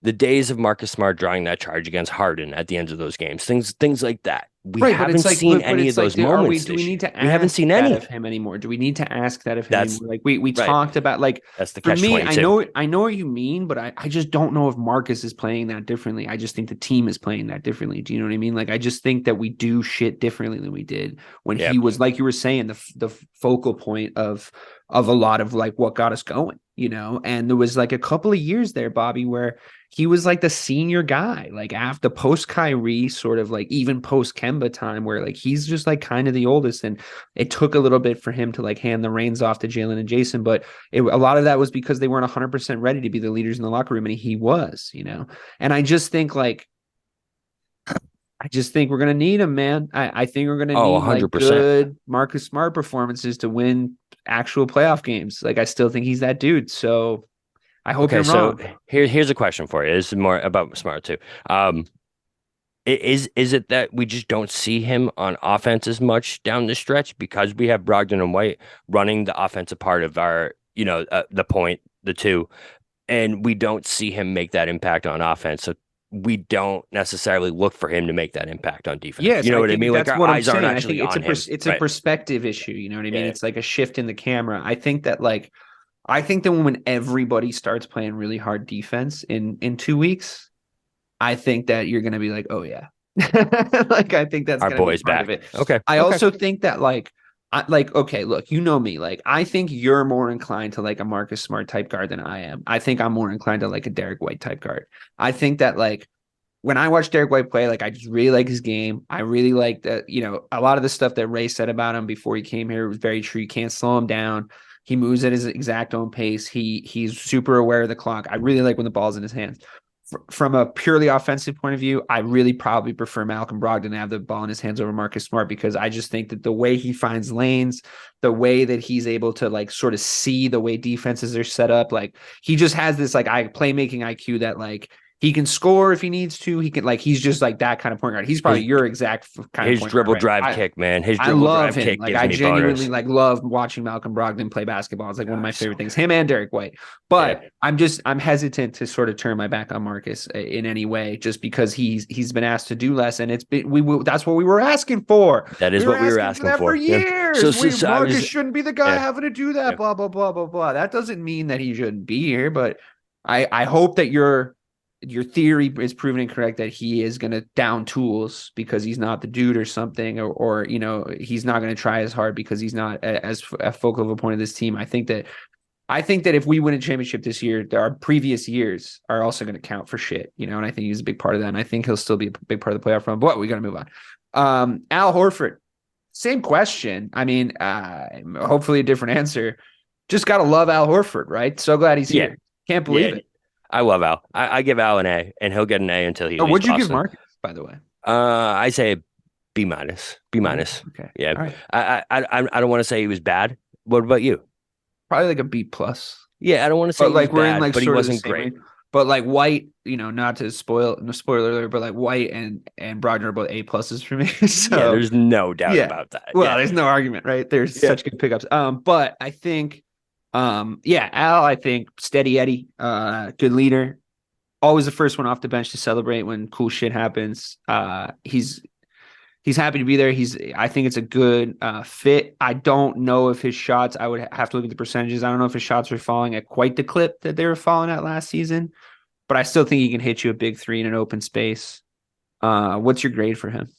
the days of Marcus Smart drawing that charge against Harden at the end of those games, things like that. We haven't seen any of those moments. Do we need to ask we haven't seen any of him anymore? Do we need to ask that of him anymore? Like we right. talked about, like that's the for me, catch-22. I know what you mean, but I just don't know if Marcus is playing that differently. I just think the team is playing that differently. Do you know what I mean? Like I just think that we do shit differently than we did when he was, like you were saying, the focal point of a lot of like what got us going, you know. And there was like a couple of years there, Bobby, where he was like the senior guy, like after post Kyrie, sort of like even post Kemba time, where like he's just like kind of the oldest. And it took a little bit for him to like hand the reins off to Jaylen and Jason. But a lot of that was because they weren't 100% ready to be the leaders in the locker room. And he was, you know. And I just think we're going to need him, man. I think we're going to need 100%. Like good Marcus Smart performances to win actual playoff games. Like I still think he's that dude. So I hope you're wrong. So here's a question for you. This is more about Smart too. Is it that we just don't see him on offense as much down the stretch because we have Brogdon and White running the offensive part of our, you know, the point, the two, and we don't see him make that impact on offense. So we don't necessarily look for him to make that impact on defense. Yes, you know what I mean? That's like our what eyes I'm saying. aren't actually I think it's a perspective issue. You know what I mean? Yeah. It's like a shift in the camera. I think that when everybody starts playing really hard defense in 2 weeks, I think that you're going to be like, oh yeah. Like, I think that's our boys be part back. Of it. Okay. I also think that okay, look, you know me, like, I think you're more inclined to like a Marcus Smart type guard than I am. I think I'm more inclined to like a Derek White type guard. I think that like, when I watch Derek White play, like I just really like his game. I really like that, you know, a lot of the stuff that Ray said about him before he came here was very true. You can't slow him down. He moves at his exact own pace. He's super aware of the clock. I really like when the ball's in his hands. From a purely offensive point of view, I really probably prefer Malcolm Brogdon to have the ball in his hands over Marcus Smart, because I just think that the way he finds lanes, the way that he's able to like sort of see the way defenses are set up, like he just has this like playmaking IQ that like he can score if he needs to. He can he's just like that kind of point guard. He's probably your exact kind of point dribble guard, drive kick, man. His dribble drive kick like gives I me genuinely bonus. love watching Malcolm Brogdon play basketball. It's like one of my favorite things. Him and Derek White. But I'm hesitant to sort of turn my back on Marcus in any way, just because he's been asked to do less, and that's what we were asking for. That is what we were asking for years. So Marcus shouldn't be the guy having to do that. Blah blah blah blah blah. That doesn't mean that he shouldn't be here, but I hope that your theory is proven incorrect, that he is going to down tools because he's not the dude or something, or you know, he's not going to try as hard because he's not as focal of a point of this team. I think that if we win a championship this year, our previous years are also going to count for shit, you know, and I think he's a big part of that. And I think he'll still be a big part of the playoff run, but we got to move on. Al Horford, same question. I mean, hopefully a different answer. Just got to love Al Horford, right? So glad he's here. Can't believe it. I love Al. I give Al an A, and he'll get an A until he leaves What'd you Boston. give Marcus, by the way? I say B minus. Okay. Yeah. Right. I don't want to say he was bad. What about you? Probably like a B plus. Yeah, I don't want to say he was bad, but he wasn't great. But like White, you know, not to spoiler alert, but like White and Brogdon are both A pluses for me. So yeah, there's no doubt about that. Well, there's no argument, right? There's such good pickups. But I think Al, I think steady Eddie, good leader, always the first one off the bench to celebrate when cool shit happens. He's happy to be there. I think it's a good fit. I don't know if his shots, I would have to look at the percentages. I don't know if his shots are falling at quite the clip that they were falling at last season, but I still think he can hit you a big three in an open space. What's your grade for him?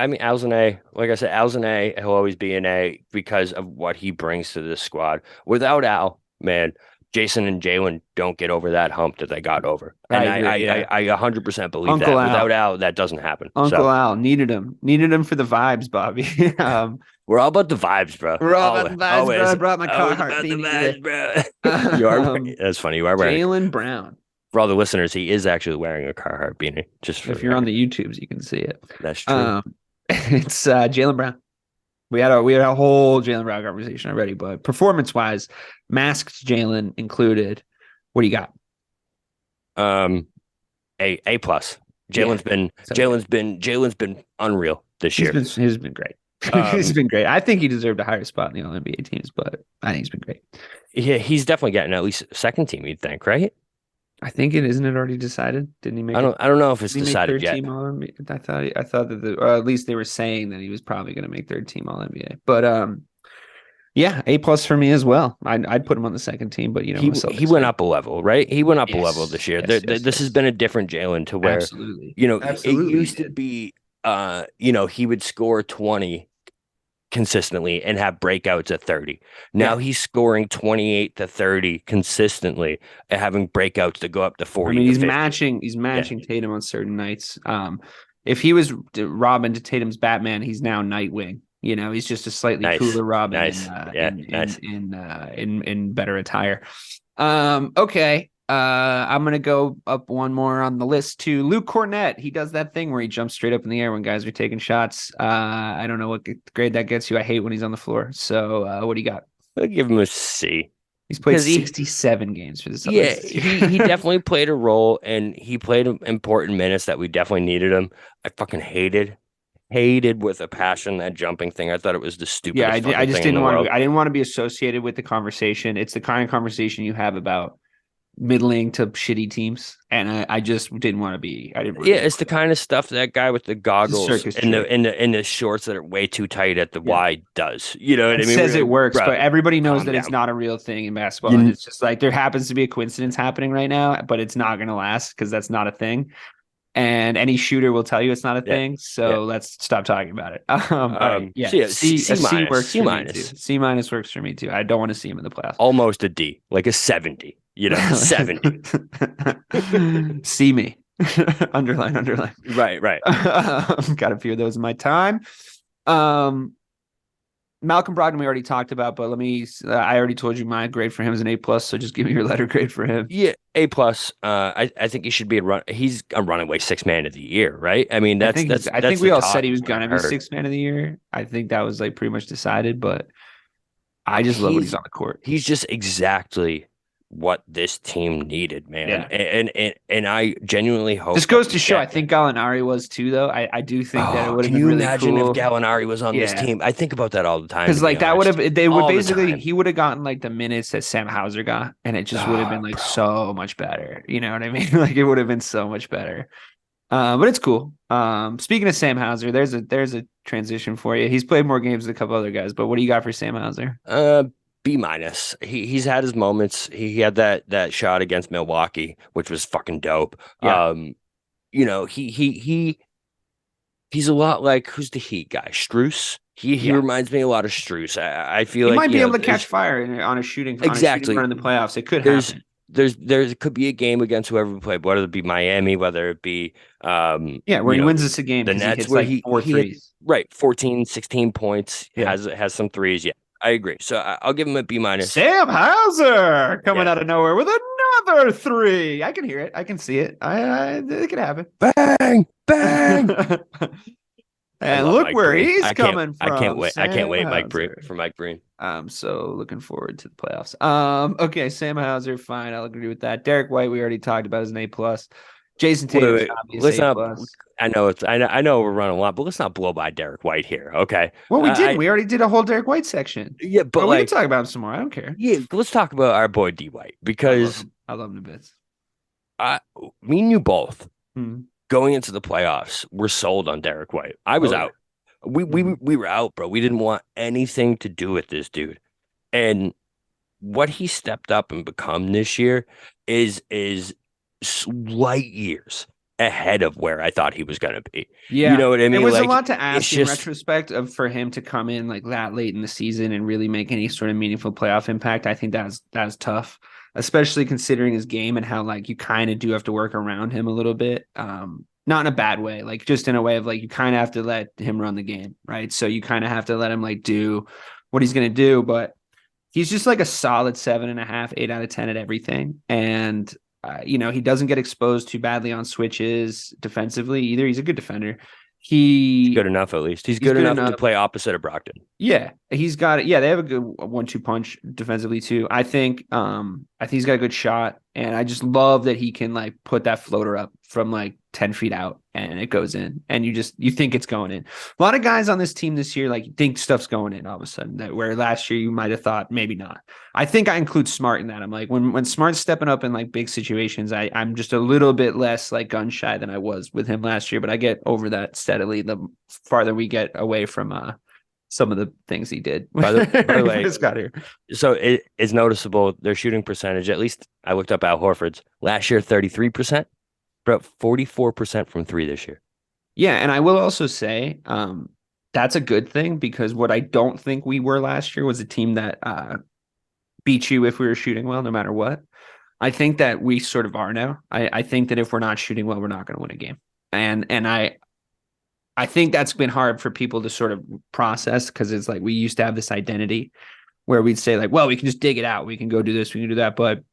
I mean, Al's an A. Like I said, Al's an A. He'll always be an A because of what he brings to this squad. Without Al, man, Jason and Jaylen don't get over that hump that they got over. And I 100% believe Uncle that. Al. Without Al, that doesn't happen. Uncle Al needed him for the vibes, Bobby. We're all about the vibes, bro. We're all about the vibes, always. bro. I brought my Always Carhartt about the beanie vibes, bro. You are. That's funny. You are wearing Jaylen Brown. For all the listeners, he is actually wearing a Carhartt beanie. Just for if you're on the YouTubes, you can see it. That's true. It's Jaylen Brown. We had a whole Jaylen Brown conversation already, but performance-wise, masked Jaylen included. What do you got? A plus. Jaylen's been unreal this year. He's been great. He's been great. I think he deserved a higher spot in the All NBA teams, but I think he's been great. Yeah, he's definitely getting at least second team. You'd think, right? I think isn't it already decided? Didn't he make? I don't know if it's decided yet. Team All-NBA? I thought that or at least they were saying that he was probably going to make third team All NBA. But yeah, A plus for me as well. I'd put him on the second team, but he went up a level, right? He went up a level this year. This has been a different Jaylen to where absolutely. It used to be he would score 20 consistently and have breakouts at 30. Now he's scoring 28 to 30 consistently and having breakouts to go up to 40. I mean, he's matching Tatum on certain nights. If he was Robin to Tatum's Batman, he's now Nightwing. He's just a slightly cooler Robin in better attire. Okay. I'm going to go up one more on the list to Luke Cornett. He does that thing where he jumps straight up in the air when guys are taking shots. I don't know what grade that gets you. I hate when he's on the floor. So what do you got? I'll give him a C. He's played 67 games for this. Yeah, he definitely played a role, and he played important minutes that we definitely needed him. I fucking hated with a passion that jumping thing. I thought it was the stupidest. Yeah, I just didn't want to. I didn't want to be associated with the conversation. It's the kind of conversation you have about middling to shitty teams, and I just didn't want to be. It's the kind of stuff that guy with the goggles and the shorts that are way too tight at the wide does. You know what I mean? Says it works, but everybody knows that it's not a real thing in basketball. And it's just like there happens to be a coincidence happening right now, but it's not going to last because that's not a thing. And any shooter will tell you it's not a thing. So let's stop talking about it. C works. C minus. C minus works for me too. I don't want to see him in the playoffs. Almost a D, like a 70. 70. See me. underline. Right. Got a few of those in my time. Malcolm Brogdon we already talked about, but I already told you my grade for him is an A plus, so just give me your letter grade for him. Yeah, A plus. I think he should be he's a runaway sixth man of the year, right? I mean, I think we all said he was gonna be sixth man of the year. I think that was pretty much decided, but I just love when he's on the court. He's just exactly what this team needed, man. Yeah. And I genuinely hope this goes to show. I think Gallinari was too, though. I do think that it would have been really cool. Can you imagine if Gallinari was on this team? I think about that all the time. Because he would have gotten the minutes that Sam Hauser got, and it just would have been so much better. You know what I mean? It would have been so much better. But it's cool. Speaking of Sam Hauser, there's a transition for you. He's played more games than a couple other guys, but what do you got for Sam Hauser? B minus. He's had his moments. He had that shot against Milwaukee, which was fucking dope. Yeah. He's a lot like, who's the Heat guy? Strus. He reminds me a lot of Strus. I feel he might be able to catch fire on a shooting exactly run in the playoffs. It could happen. There could be a game against whoever we play, whether it be Miami, whether it be where he wins us a game. The Nets where he 4 threes. Right, 14, 16 points. Yeah. Has some threes. Yeah. I agree. So I'll give him a B minus. Sam Hauser coming out of nowhere with another 3. I can hear it. I can see it. It could happen. Bang, bang. And look where he's coming from. I can't wait. I can't wait, for Mike Breen. I'm so looking forward to the playoffs. Okay, Sam Hauser, fine. I'll agree with that. Derek White, we already talked about, as an A plus. Jason Tatum, I know we're running a lot, but let's not blow by Derek White here, okay? Well, we did. We already did a whole Derek White section. Yeah, but we can talk about him some more. I don't care. Yeah, let's talk about our boy D White, because I love him to bits. Me and you both going into the playoffs, we're sold on Derek White. I was out. We were out, bro. We didn't want anything to do with this dude, and what he stepped up and become this year is light years ahead of where I thought he was going to be. Yeah. You know what I mean? It was like, a lot to ask in just, retrospect for him to come in like that late in the season and really make any sort of meaningful playoff impact. I think that's tough, especially considering his game and how like you kind of do have to work around him a little bit. Not in a bad way, like just in a way of like you kind of have to let him run the game, right? So you kind of have to let him like do what he's going to do, but he's just like a solid 7.5, 8 out of 10 at everything. And he doesn't get exposed too badly on switches defensively either. He's a good defender. He's good enough, at least. He's good enough to play opposite of Brogdon. Yeah, he's got it. Yeah, they have a good 1-2 punch defensively too. I think he's got a good shot, and I just love that he can like put that floater up from like 10 feet out and it goes in, and you think it's going in. A lot of guys on this team this year like think stuff's going in all of a sudden, that where last year you might have thought maybe not. I think I include Smart in that. I'm like when Smart's stepping up in like big situations, I'm just a little bit less like gun shy than I was with him last year, but I get over that steadily the farther we get away from some of the things he did. By the way, just got here. So it is noticeable their shooting percentage. At least I looked up Al Horford's last year, 33%, but 44% from three this year. Yeah, and I will also say that's a good thing, because what I don't think we were last year was a team that beat you if we were shooting well, no matter what. I think that we sort of are now. I think that if we're not shooting well, we're not going to win a game. And I think that's been hard for people to sort of process, because it's like we used to have this identity where we'd say like, well, we can just dig it out. We can go do this. We can do that. But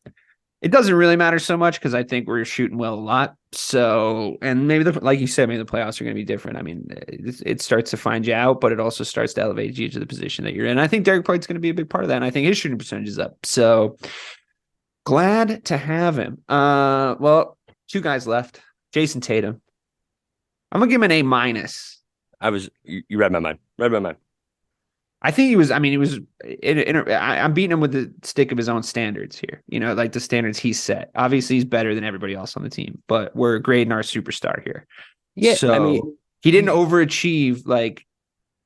it doesn't really matter so much, because I think we're shooting well a lot. So, and maybe like you said, maybe the playoffs are going to be different. I mean, it starts to find you out, but it also starts to elevate you to the position that you're in. I think Derek White's going to be a big part of that. And I think his shooting percentage is up. So glad to have him. Well, 2 guys left. Jason Tatum. I'm gonna give him an A-. You read my mind. I think he was. I mean, he was. I'm beating him with the stick of his own standards here. Like the standards he set. Obviously, he's better than everybody else on the team, but we're grading our superstar here. Yeah, so I mean, he didn't overachieve like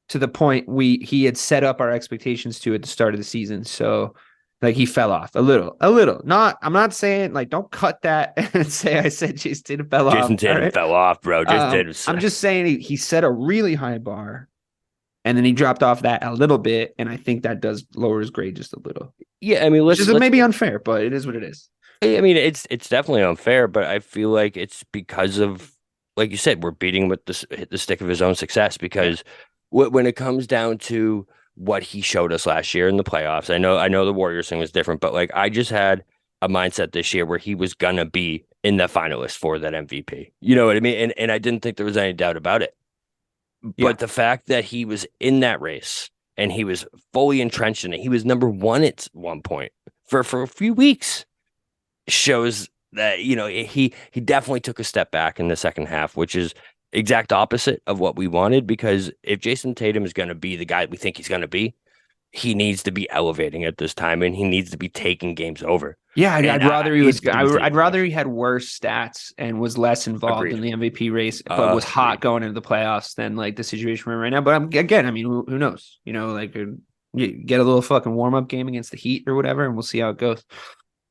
to the point he had set up our expectations to at the start of the season. So. Like he fell off a little. I'm not saying like, don't cut that and say I said Jason Tatum fell off. Jason Tatum fell off, bro. I'm just saying he set a really high bar, and then he dropped off that a little bit. And I think that does lower his grade just a little. Yeah. I mean, which is maybe unfair, but it is what it is. I mean, it's definitely unfair, but I feel like it's because of, like you said, we're beating with the stick of his own success, because when it comes down to what he showed us last year in the playoffs. I know the Warriors thing was different, but like I just had a mindset this year where he was gonna be in the finalist for that MVP. You know what I mean? And I didn't think there was any doubt about it. Yeah. But the fact that he was in that race and he was fully entrenched in it, he was number 1 at one point for a few weeks, shows that, he definitely took a step back in the second half, which is exact opposite of what we wanted, because if Jason Tatum is going to be the guy we think he's going to be, he needs to be elevating at this time, and he needs to be taking games over. Yeah, I'd rather he was. I'd rather he had worse stats and was less involved in the MVP race, but was hot going into the playoffs than like the situation we're in right now. But again, I mean, who knows? Like you get a little fucking warm up game against the Heat or whatever, and we'll see how it goes.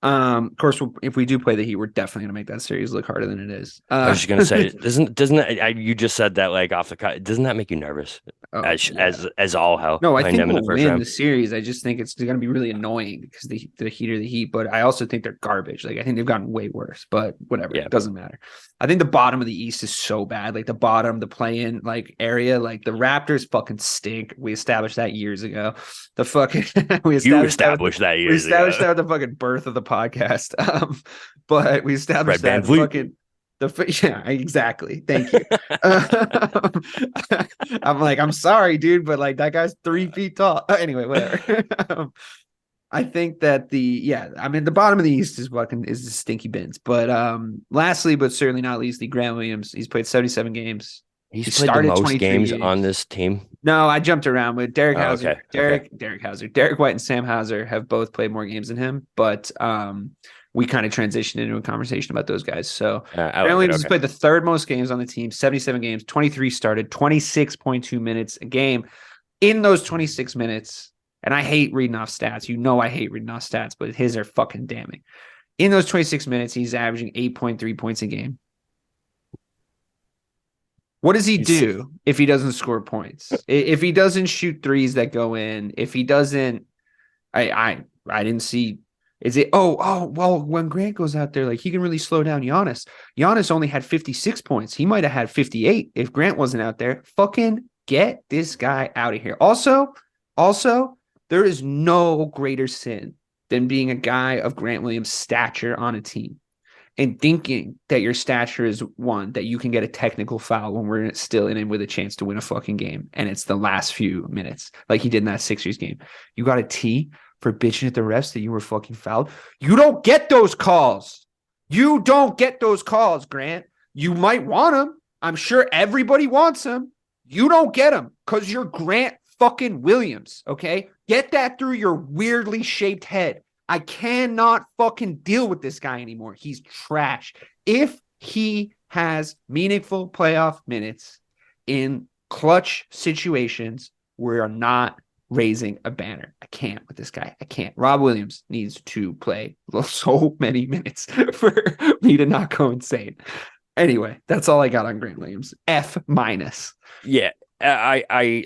Of course, if we do play the Heat, we're definitely gonna make that series look harder than it is. I was just gonna say, doesn't that, you just said that like off the cut? Doesn't that make you nervous? As all hell? No, I think we'll win the series. I just think it's gonna be really annoying because the Heat are the Heat, but I also think they're garbage. Like I think they've gotten way worse, but whatever, it doesn't matter. I think the bottom of the East is so bad. Like the bottom, the play-in like area, like the Raptors fucking stink. We established that years ago. The fucking we established that with the fucking birth of the podcast. But we established that fucking exactly. Thank you. I'm like, I'm sorry, dude, but like that guy's 3 feet tall. Anyway, whatever. I think that the bottom of the East is the stinky bins. But lastly, but certainly not least, Grant Williams. He's played 77 games. He's played the most games on this team. No, I jumped around with Derek Hauser. Okay. Derek White and Sam Hauser have both played more games than him, but we kind of transitioned into a conversation about those guys. So Grant Williams has played the 3rd most games on the team, 77 games, 23 started, 26.2 minutes a game. In those 26 minutes, and I hate reading off stats. I hate reading off stats, but his are fucking damning. In those 26 minutes, he's averaging 8.3 points a game, What does he do if he doesn't score points? If he doesn't shoot threes that go in, if he doesn't, I didn't see. Is it? Well, when Grant goes out there, like he can really slow down Giannis. Giannis only had 56 points. He might have had 58 if Grant wasn't out there. Fucking get this guy out of here. Also, there is no greater sin than being a guy of Grant Williams' stature on a team and thinking that your stature is one that you can get a technical foul when we're still in it with a chance to win a fucking game. And it's the last few minutes, like he did in that Sixers game. You got a T for bitching at the refs that you were fucking fouled. You don't get those calls. You don't get those calls, Grant. You might want them. I'm sure everybody wants them. You don't get them because you're Grant fucking Williams, okay? Get that through your weirdly shaped head. I cannot fucking deal with this guy anymore. He's trash. If he has meaningful playoff minutes in clutch situations, we are not raising a banner. I can't with this guy. I can't. Rob Williams needs to play so many minutes for me to not go insane. Anyway, that's all I got on Grant Williams. F-. Yeah.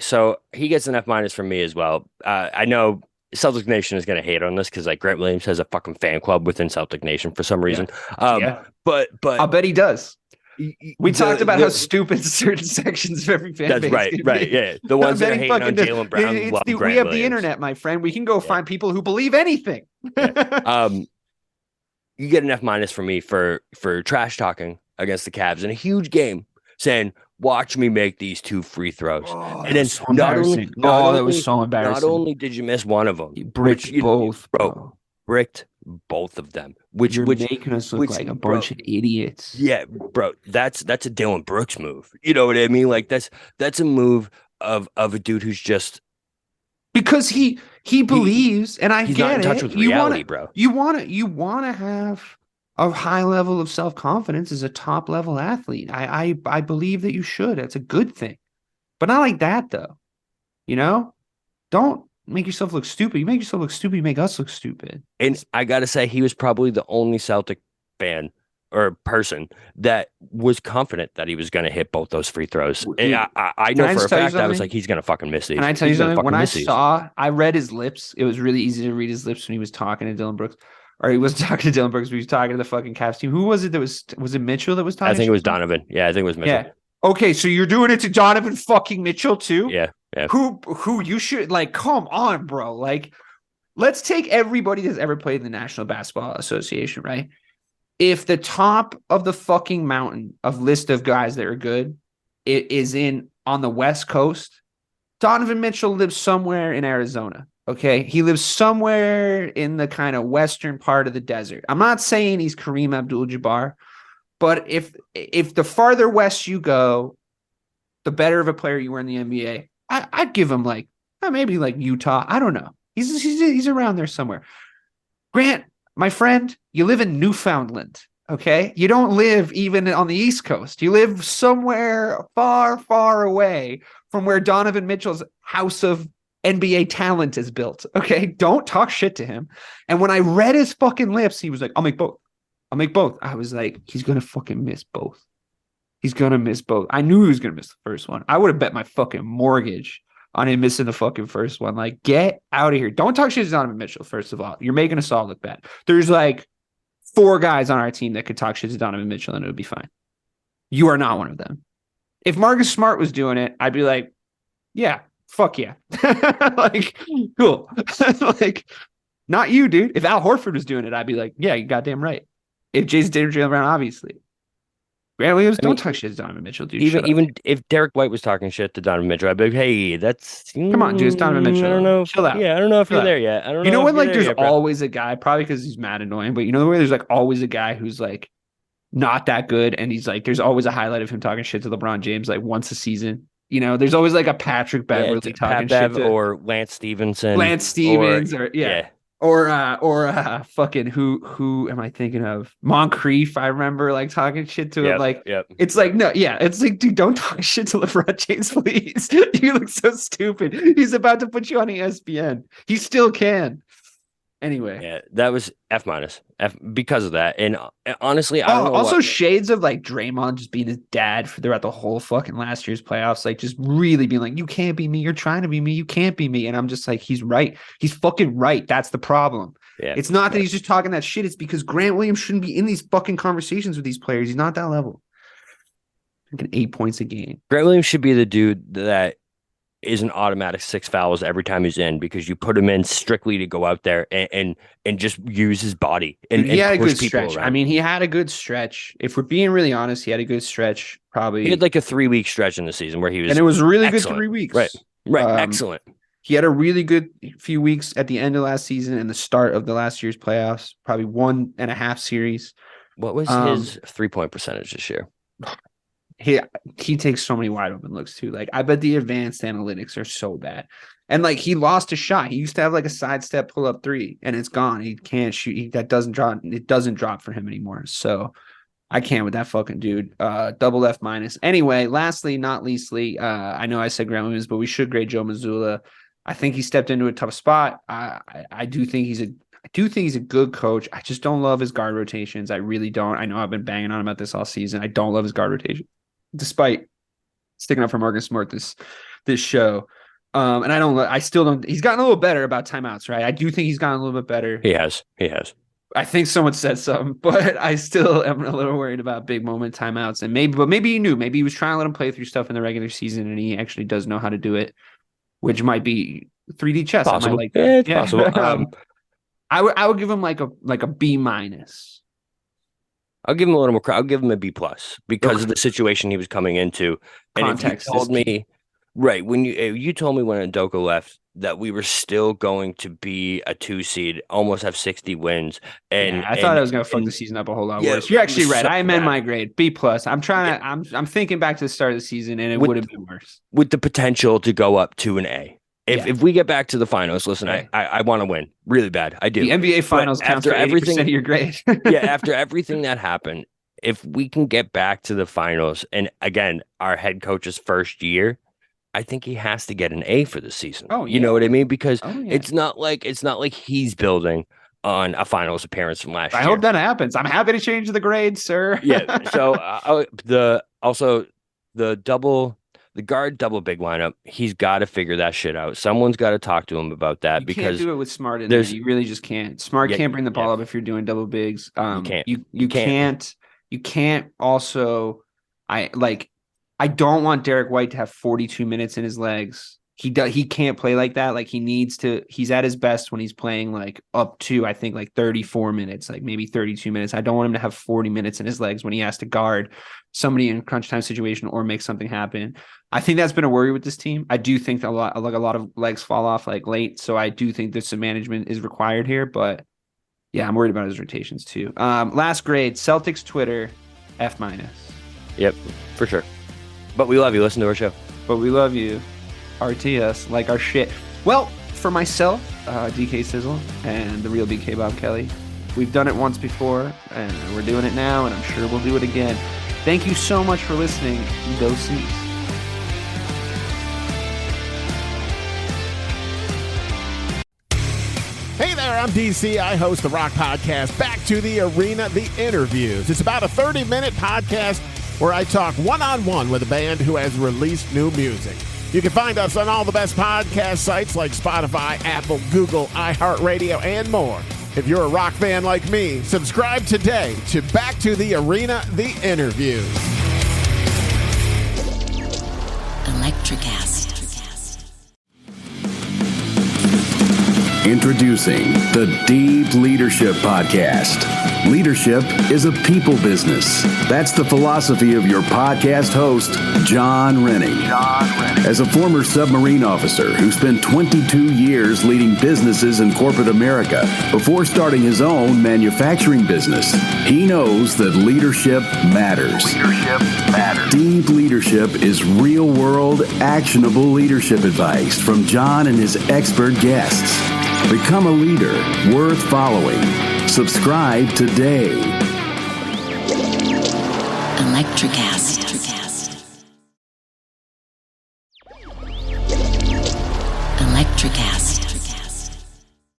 So he gets an F- from me as well. I know Celtic Nation is going to hate on this because like Grant Williams has a fucking fan club within Celtic Nation for some reason. But I'll bet he does. We talked about how stupid certain sections of every fan base. That's right. Yeah, the ones that are hating on Jaylen Brown. We have the internet, my friend. We can go find people who believe anything. You get an F- from me for trash talking against the Cavs in a huge game, saying, "Watch me make these 2 free throws." And then so that was so embarrassing. Not only did you miss one of them, you bricked both, bro. Bricked both of them. Which making us look like a bunch of idiots. Yeah, bro. That's a Dylan Brooks move. You know what I mean? Like that's a move of a dude who's just because he believes, and I he's get not in it. touch with reality, bro. You wanna have a high level of self-confidence as a top level athlete. I believe that you should. That's a good thing. But not like that though. You know? Don't make yourself look stupid. You make yourself look stupid, you make us look stupid. And I gotta say, he was probably the only Celtic fan or person that was confident that he was going to hit both those free throws. And I know for a fact I was like, he's going to fucking miss these. Can I tell you something? When I read his lips, it was really easy to read his lips when he was talking to Dylan Brooks. Or he wasn't talking to Dylan Brooks, but he was talking to the fucking Cavs team. Who was it that was it Mitchell that was talking? I think it was Donovan. Yeah, I think it was Mitchell. Yeah. Okay, so you're doing it to Donovan fucking Mitchell too? Yeah. Who you should, like, come on, bro. Like, let's take everybody that's ever played in the National Basketball Association, right? If the top of the fucking mountain of list of guys that are good is on the West Coast, Donovan Mitchell lives somewhere in Arizona. Okay, he lives somewhere in the kind of western part of the desert. I'm not saying he's Kareem Abdul-Jabbar, but if the farther west you go, the better of a player you were in the NBA. I'd give him like maybe like Utah. I don't know. He's around there somewhere. Grant, my friend, you live in Newfoundland. Okay, you don't live even on the East Coast. You live somewhere far, far away from where Donovan Mitchell's house of NBA talent is built. Okay, don't talk shit to him. And when I read his fucking lips, he was like, I'll make both. I was like, he's going to fucking miss both. He's going to miss both. I knew he was going to miss the first one. I would have bet my fucking mortgage on him missing the fucking first one. Like, get out of here. Don't talk shit to Donovan Mitchell, first of all. You're making us all look bad. There's like 4 guys on our team that could talk shit to Donovan Mitchell and it would be fine. You are not one of them. If Marcus Smart was doing it, I'd be like, yeah, fuck yeah. Like, cool. Like, not you, dude. If Al Horford was doing it, I'd be like, yeah, you goddamn right. If Jason Tatum, Jaylen Brown, obviously. Grant Williams, don't talk shit to Donovan Mitchell, dude. Even if Derek White was talking shit to Donovan Mitchell, I'd be like, hey, that's... Come on, dude, it's Donovan Mitchell. I don't know. Chill out. Yeah, I don't know if you're there yet. I don't know. You know when, like, there's always a guy, probably because he's mad annoying, but you know the way there's, like, always a guy who's, like, not that good, and he's, like, there's always a highlight of him talking shit to LeBron James, like, once a season. You know, there's always, like, a Patrick Beverly talking shit to... Or Lance Stevenson. Or fucking who am I thinking of? Moncrief, I remember like talking shit to him. Like, it's like, no, yeah, it's like, dude, don't talk shit to LeBron James, please. You look so stupid. He's about to put you on ESPN. He still can. Anyway. Yeah, that was F-, F because of that. And honestly, I don't know. Also shades of like Draymond just being his dad throughout the whole fucking last year's playoffs, like just really being like, you can't be me. You're trying to be me. You can't be me. And I'm just like, he's right. He's fucking right. That's the problem. Yeah, it's not that he's just talking that shit. It's because Grant Williams shouldn't be in these fucking conversations with these players. He's not that level. Fucking 8 points a game. Grant Williams should be the dude that is an automatic 6 fouls every time he's in, because you put him in strictly to go out there and just use his body and he had a push good people stretch. around. I mean, he had a good stretch. If we're being really honest, he had a good stretch. Probably he had like a 3-week stretch in the season where he was, and it was a really excellent. good 3 weeks. Right, excellent. He had a really good few weeks at the end of last season and the start of the last year's playoffs. Probably 1.5 series. What was his 3-point percentage this year? He takes so many wide open looks too. Like, I bet the advanced analytics are so bad. And like, he lost a shot. He used to have like a sidestep pull up 3 and it's gone. He can't shoot. That doesn't drop. It doesn't drop for him anymore. So I can't with that fucking dude. Double F-. Anyway, lastly, not leastly, I know I said Grant Williams, but we should grade Joe Mazzulla. I think he stepped into a tough spot. I do think he's a good coach. I just don't love his guard rotations. I really don't. I know I've been banging on about this all season. I don't love his guard rotation, despite sticking up for Marcus Smart this show. And I still don't. He's gotten a little better about timeouts, right? I do think he's gotten a little bit better. He has. I think someone said something, but I still am a little worried about big moment timeouts. And maybe he knew. Maybe he was trying to let him play through stuff in the regular season, and he actually does know how to do it, which might be 3D chess. Possible. I might like that. Yeah, it's possible. I would give him like a B-. I'll give him a little more. I'll give him a B+ because of the situation he was coming into. And Context. If you told me, right, when you told me when Udoka left that we were still going to be a 2 seed, almost have 60 wins, and I thought I was going to fuck the season up a whole lot worse. You're actually right. I amend my grade, B+. I'm thinking back to the start of the season, and it would have been worse with the potential to go up to an A. If we get back to the finals, listen, right. I want to win really bad. I do. The NBA finals counts for 80% of your grade. After everything that happened, if we can get back to the finals, and again, our head coach's first year, I think he has to get an A for the season. Oh, yeah. You know what I mean? Because it's not like he's building on a finals appearance from last year. I hope that happens. I'm happy to change the grade, sir. Yeah. So the guard double big lineup, he's got to figure that shit out. Someone's got to talk to him about that, because can't do it with Smart in there. You really just can't. Smart can't bring the ball up if you're doing double bigs. You can't. You can't also. I don't want Derek White to have 42 minutes in his legs. He can't play like that. Like, he needs to. He's at his best when he's playing like up to, I think, like 34 minutes, like maybe 32 minutes. I don't want him to have 40 minutes in his legs when he has to guard somebody in a crunch time situation or make something happen. I think that's been a worry with this team. I do think that a lot of legs fall off like late, so I do think that some management is required here. But yeah, I'm worried about his rotations too. Last grade, Celtics Twitter, F-. Yep, for sure. But we love you. Listen to our show. But we love you. RTS, like our shit. Well, for myself, DK Sizzle, and the real BK Bob Kelly, we've done it once before, and we're doing it now, and I'm sure we'll do it again. Thank you so much for listening. Go Seas. Hey there, I'm DC. I host the rock podcast, Back to the Arena, The Interviews. It's about a 30-minute podcast where I talk one-on-one with a band who has released new music. You can find us on all the best podcast sites like Spotify, Apple, Google, iHeartRadio, and more. If you're a rock fan like me, subscribe today to Back to the Arena, The Interviews. Electricast. Introducing the Deep Leadership Podcast. Leadership is a people business. That's the philosophy of your podcast host, John Rennie. As a former submarine officer who spent 22 years leading businesses in corporate America before starting his own manufacturing business, he knows that leadership matters. Deep Leadership is real-world, actionable leadership advice from John and his expert guests. Become a leader worth following. Subscribe today. Electricast. Electricast.